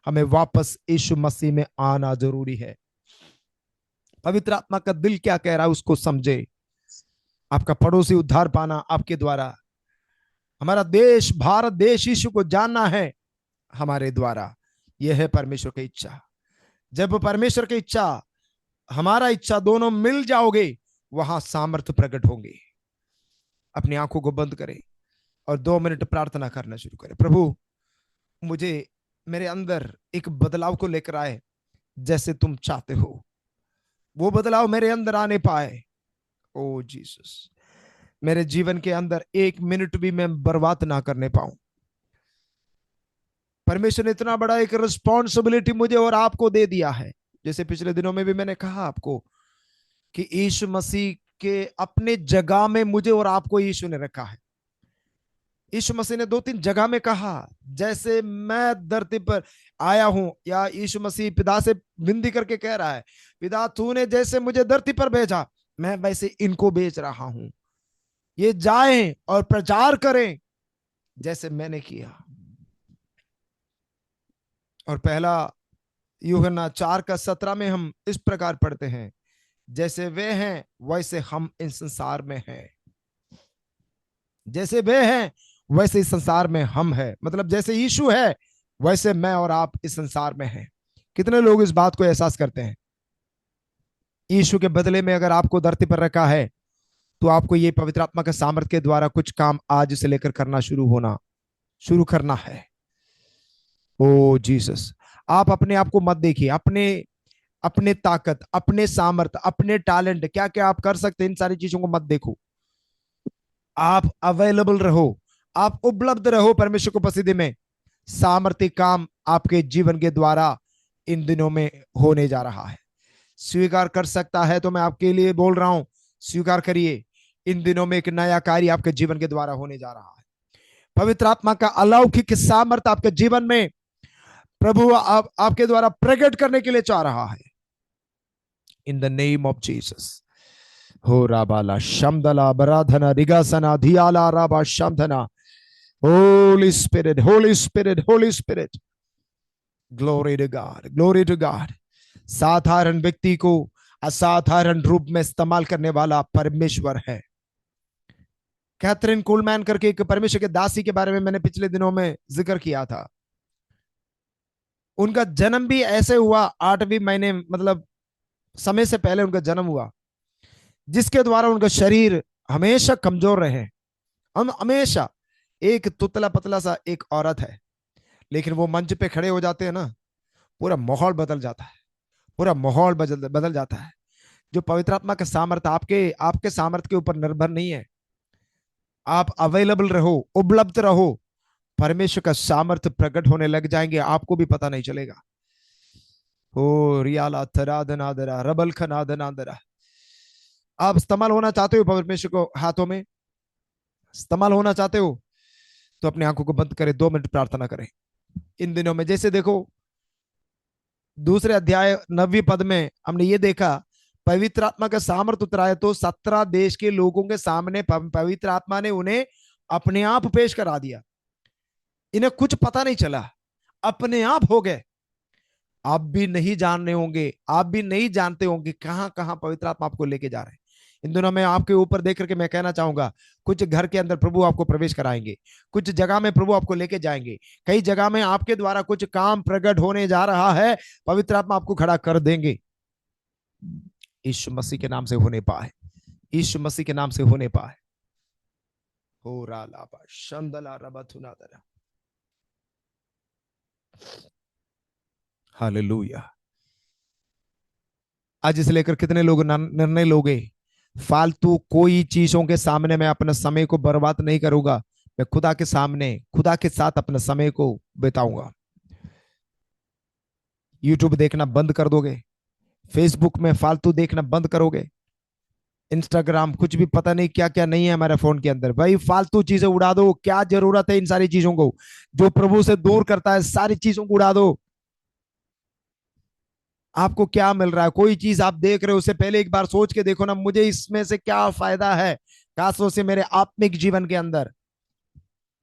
हमें वापस यीशु मसीह में आना जरूरी है। पवित्र आत्मा का दिल क्या कह रहा है उसको समझे। आपका पड़ोसी उद्धार पाना आपके द्वारा, हमारा देश भारत देश यीशु को जानना है हमारे द्वारा, यह है परमेश्वर की इच्छा। जब परमेश्वर की इच्छा हमारा इच्छा दोनों मिल जाओगे, वहां सामर्थ्य प्रकट होंगे। अपनी आंखों को बंद करें और 2 मिनट प्रार्थना करना शुरू करें। प्रभु मुझे मेरे अंदर एक बदलाव को लेकर आए, जैसे तुम चाहते हो वो बदलाव मेरे अंदर आने पाए। ओ जीसस, मेरे जीवन के अंदर 1 मिनट भी मैं बर्बाद ना करने पाऊं। परमेश्वर ने इतना बड़ा एक रिस्पॉन्सिबिलिटी मुझे और आपको दे दिया है। जैसे पिछले दिनों में भी मैंने कहा आपको कि यीशु मसीह के अपने जगह में मुझे और आपको यीशु ने रखा है। यीशु मसीह ने 2-3 जगह में कहा, जैसे मैं धरती पर आया हूं, या यीशु मसीह पिता से विनती करके कह रहा है, पिता तूने जैसे मुझे धरती पर भेजा, मैं वैसे इनको भेज रहा हूं, ये जाएं और प्रचार करें जैसे मैंने किया। और पहला यूहन्ना 4:17 में हम इस प्रकार पढ़ते हैं, जैसे वे हैं वैसे हम इस संसार में हैं। जैसे वे हैं वैसे इस संसार में हम हैं, मतलब जैसे यीशु है वैसे मैं और आप इस संसार में हैं। कितने लोग इस बात को एहसास करते हैं? यीशु के बदले में अगर आपको धरती पर रखा है, तो आपको ये पवित्र आत्मा के सामर्थ्य के द्वारा कुछ काम आज से लेकर करना शुरू करना है। ओ जीसस, आप अपने आप को मत देखिए, अपने अपने ताकत, अपने सामर्थ, अपने टैलेंट, क्या क्या आप कर सकते हैं, इन सारी चीजों को मत देखो। आप अवेलेबल रहो, आप उपलब्ध रहो परमेश्वर को पसीदे में। सामर्थ्य काम आपके जीवन के द्वारा इन दिनों में होने जा रहा है। स्वीकार कर सकता है तो मैं आपके लिए बोल रहा हूं, स्वीकार करिए। इन दिनों में एक नया कार्य आपके जीवन के द्वारा होने जा रहा है। पवित्र आत्मा का अलौकिक सामर्थ्य आपके जीवन में प्रभु आपके द्वारा प्रकट करने के लिए चाह रहा है। In the name of Jesus. हो राबाला शमदला बराधना रिगासना धियाला राबा शमधना। Holy Spirit, Holy Spirit, Holy Spirit. Glory to God, glory to God. साधारण व्यक्ति को असाधारण रूप में इस्तेमाल करने वाला परमेश्वर है। कैथरीन कुलमैन करके एक परमेश्वर के दासी के बारे में मैंने पिछले दिनों में जिक्र किया था। उनका जन्म भी ऐसे हुआ, 8वीं महीने, मतलब समय से पहले उनका जन्म हुआ, जिसके द्वारा उनका शरीर हमेशा कमजोर रहे। हम हमेशा, एक तुतला पतला सा एक औरत है, लेकिन वो मंच पे खड़े हो जाते हैं ना, पूरा माहौल बदल जाता है, पूरा माहौल बदल जाता है। जो पवित्र आत्मा का सामर्थ्य आपके आपके सामर्थ्य के ऊपर निर्भर नहीं है। आप अवेलेबल रहो, उपलब्ध रहो, परमेश्वर का सामर्थ्य प्रकट होने लग जाएंगे, आपको भी पता नहीं चलेगा। ओ रियाला थराधनादरा रबल खनादनादरा। आप इस्तेमाल होना चाहते हो परमेश्वर को हाथों में इस्तेमाल होना चाहते हो, तो अपनी आंखों को बंद करें, 2 मिनट प्रार्थना करें। इन दिनों में जैसे देखो, दूसरे अध्याय 9वीं पद में हमने ये देखा, पवित्र आत्मा का सामर्थ्य उतरा है, तो 17 देश के लोगों के सामने पवित्र आत्मा ने उन्हें अपने आप पेश करा दिया। इन्हें कुछ पता नहीं चला, अपने आप हो गए। आप भी नहीं जानने होंगे, आप भी नहीं जानते होंगे कहां कहां पवित्र आत्मा आपको लेके जा रहे हैं। इन दिनों में आपके ऊपर देख करके मैं कहना चाहूंगा, कुछ घर के अंदर प्रभु आपको प्रवेश कराएंगे, कुछ जगह में प्रभु आपको लेके जाएंगे, कई जगह में आपके द्वारा कुछ काम प्रकट होने जा रहा है, पवित्र आत्मा आपको खड़ा कर देंगे। यीशु मसीह के नाम से होने पाए, यीशु मसीह के नाम से होने पाए। हो रालाबा शंदला रबथुनादरा। हालेलुया। आज इसे लेकर कितने लोग निर्णय लोगे? फालतू कोई चीजों के सामने मैं अपना समय को बर्बाद नहीं करूंगा, मैं खुदा के सामने खुदा के साथ अपने समय को बिताऊंगा। यूट्यूब देखना बंद कर दोगे, फेसबुक में फालतू देखना बंद करोगे, इंस्टाग्राम, कुछ भी पता नहीं क्या क्या नहीं है हमारे फोन के अंदर। भाई फालतू चीजें उड़ा दो, क्या जरूरत है इन सारी चीजों को? जो प्रभु से दूर करता है सारी चीजों को उड़ा दो। आपको क्या मिल रहा है? कोई चीज आप देख रहे हो उससे पहले एक बार सोच के देखो ना, मुझे इसमें से क्या फायदा है खासतौर से मेरे आत्मिक जीवन के अंदर।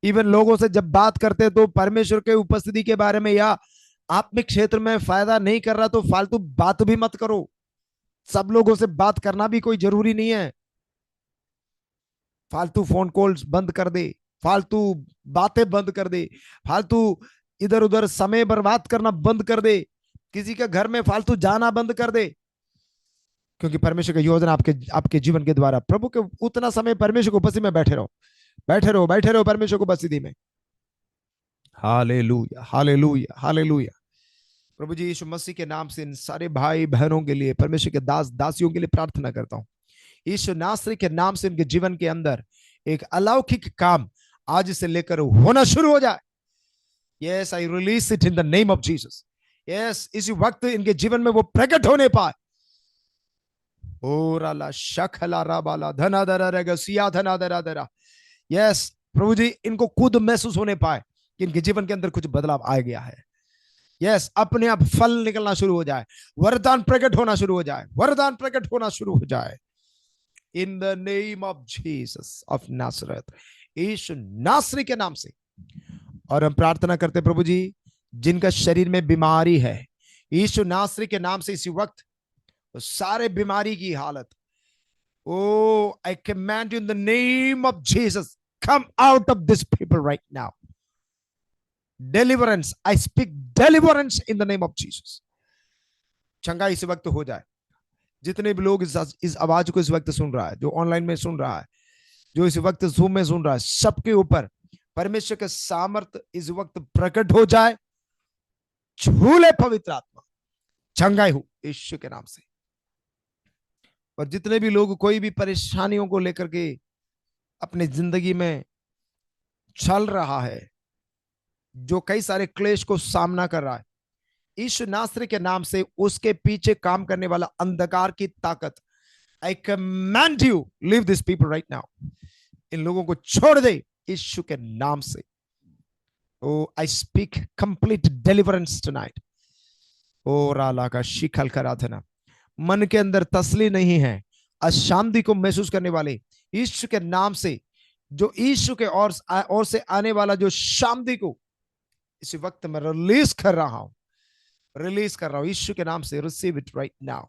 इवन लोगों से जब बात करते हैं तो परमेश्वर के उपस्थिति के बारे में या आत्मिक क्षेत्र में फायदा नहीं कर रहा तो फालतू बात भी मत करो। सब लोगों से बात करना भी कोई जरूरी नहीं है। फालतू फोन कॉल्स बंद कर दे, फालतू बातें बंद कर दे, फालतू इधर उधर समय बर्बाद करना बंद कर दे, किसी के घर में फालतू जाना बंद कर दे। क्योंकि परमेश्वर की योजना आपके आपके जीवन के द्वारा, प्रभु के उतना समय परमेश्वर की उपस्थिति में बैठे रहो, बैठे रहो, बैठे रहो परमेश्वर की उपस्थिति में। Hallelujah, hallelujah, hallelujah. प्रभु जी यीशु मसीह के नाम से इन सारे भाई बहनों के लिए, परमेश्वर के दास दासियों के लिए प्रार्थना करता हूँ। यीशु नासरी के नाम से उनके जीवन के अंदर एक अलौकिक काम आज से लेकर होना शुरू हो जाए। Yes, I release it in the name of Jesus. Yes, इसी वक्त इनके जीवन में वो प्रकट होने पाए। ओराला शखला राबाला धना दरा रेगा सिया धना दरा दरा। यस प्रभु जी, इनको खुद महसूस होने पाए कि इनके जीवन के अंदर कुछ बदलाव आ गया है। यस, अपने आप फल निकलना शुरू हो जाए, वरदान प्रकट होना शुरू हो जाए, वरदान प्रकट होना शुरू हो जाए। In the name of Jesus of Nazareth, यीशु नासरी के नाम से। और हम प्रार्थना करते प्रभु जी, जिनका शरीर में बीमारी है, यीशु नासरी के नाम से इसी वक्त सारे बीमारी की हालत, oh I command you in the name of Jesus, come out of this people right now. Deliverance, I speak deliverance in the name of Jesus. चंगा इस वक्त हो जाए। जितने भी लोग इस आवाज को इस वक्त सुन रहा है, जो ऑनलाइन में सुन रहा है, जो इस वक्त जूम में सुन रहा है, सबके ऊपर परमेश्वर के सामर्थ इस वक्त प्रकट हो जाए। छूले पवित्र आत्मा, चंगाई हो यीशु के नाम से। और जितने भी लोग कोई भी परेशानियों को लेकर के अपनी जिंदगी में चल रहा है, जो कई सारे क्लेश को सामना कर रहा है, यीशु नासरी के नाम से उसके पीछे काम करने वाला अंधकार की ताकत, I command you leave this people right now. इन लोगों को छोड़ दे यीशु के नाम से। Oh I speak complete deliverance tonight. Oh राला का शिखल कराधना, मन के अंदर तसली नहीं है, अशांति को महसूस करने वाले यीशु के नाम से, जो यीशु के और से आने वाला जो शांति को इस वक्त मैं रिलीज कर रहा हूं, रिलीज कर रहा हूं यीशु के नाम से। Receive it right now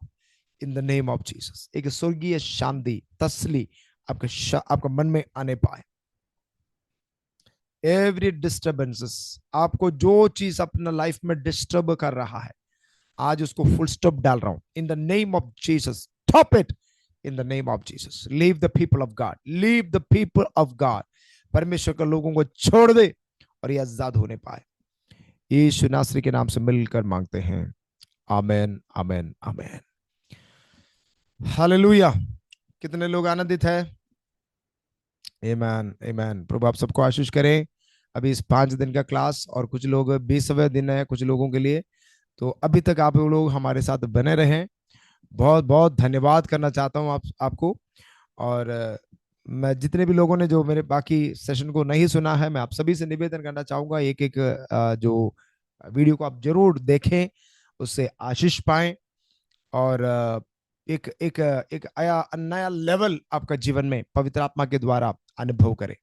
in the name of Jesus. एक स्वर्गीय शांति, तसली आपका मन में आने पाए। एवरी डिस्टर्बेंसेस, आपको जो चीज अपना लाइफ में डिस्टर्ब कर रहा है, आज उसको फुल स्टॉप डाल रहा हूं इन the name of Jesus. Stop it in the name of Jesus. Leave the people of God, leave the people of God. परमेश्वर के लोगों को छोड़ दे और ये आजाद होने पाए। यीशु नासरी के नाम से मिलकर मांगते हैं, आमेन, आमेन, आमेन। हालेलुया। कितने लोग आनंदित है? आमेन, आमेन। प्रभु आप सबको आशीष करें। अभी इस 5 दिन का क्लास, और कुछ लोग 20वें दिन है कुछ लोगों के लिए, तो अभी तक आप लोग हमारे साथ बने रहें। बहुत बहुत धन्यवाद करना चाहता हूं आपको। और मैं जितने भी लोगों ने जो मेरे बाकी सेशन को नहीं सुना है, मैं आप सभी से निवेदन करना चाहूंगा, एक एक जो वीडियो को आप जरूर देखें, उससे आशीष पाएं, और एक एक एक आया नया लेवल आपका जीवन में पवित्र आत्मा के द्वारा अनुभव करें।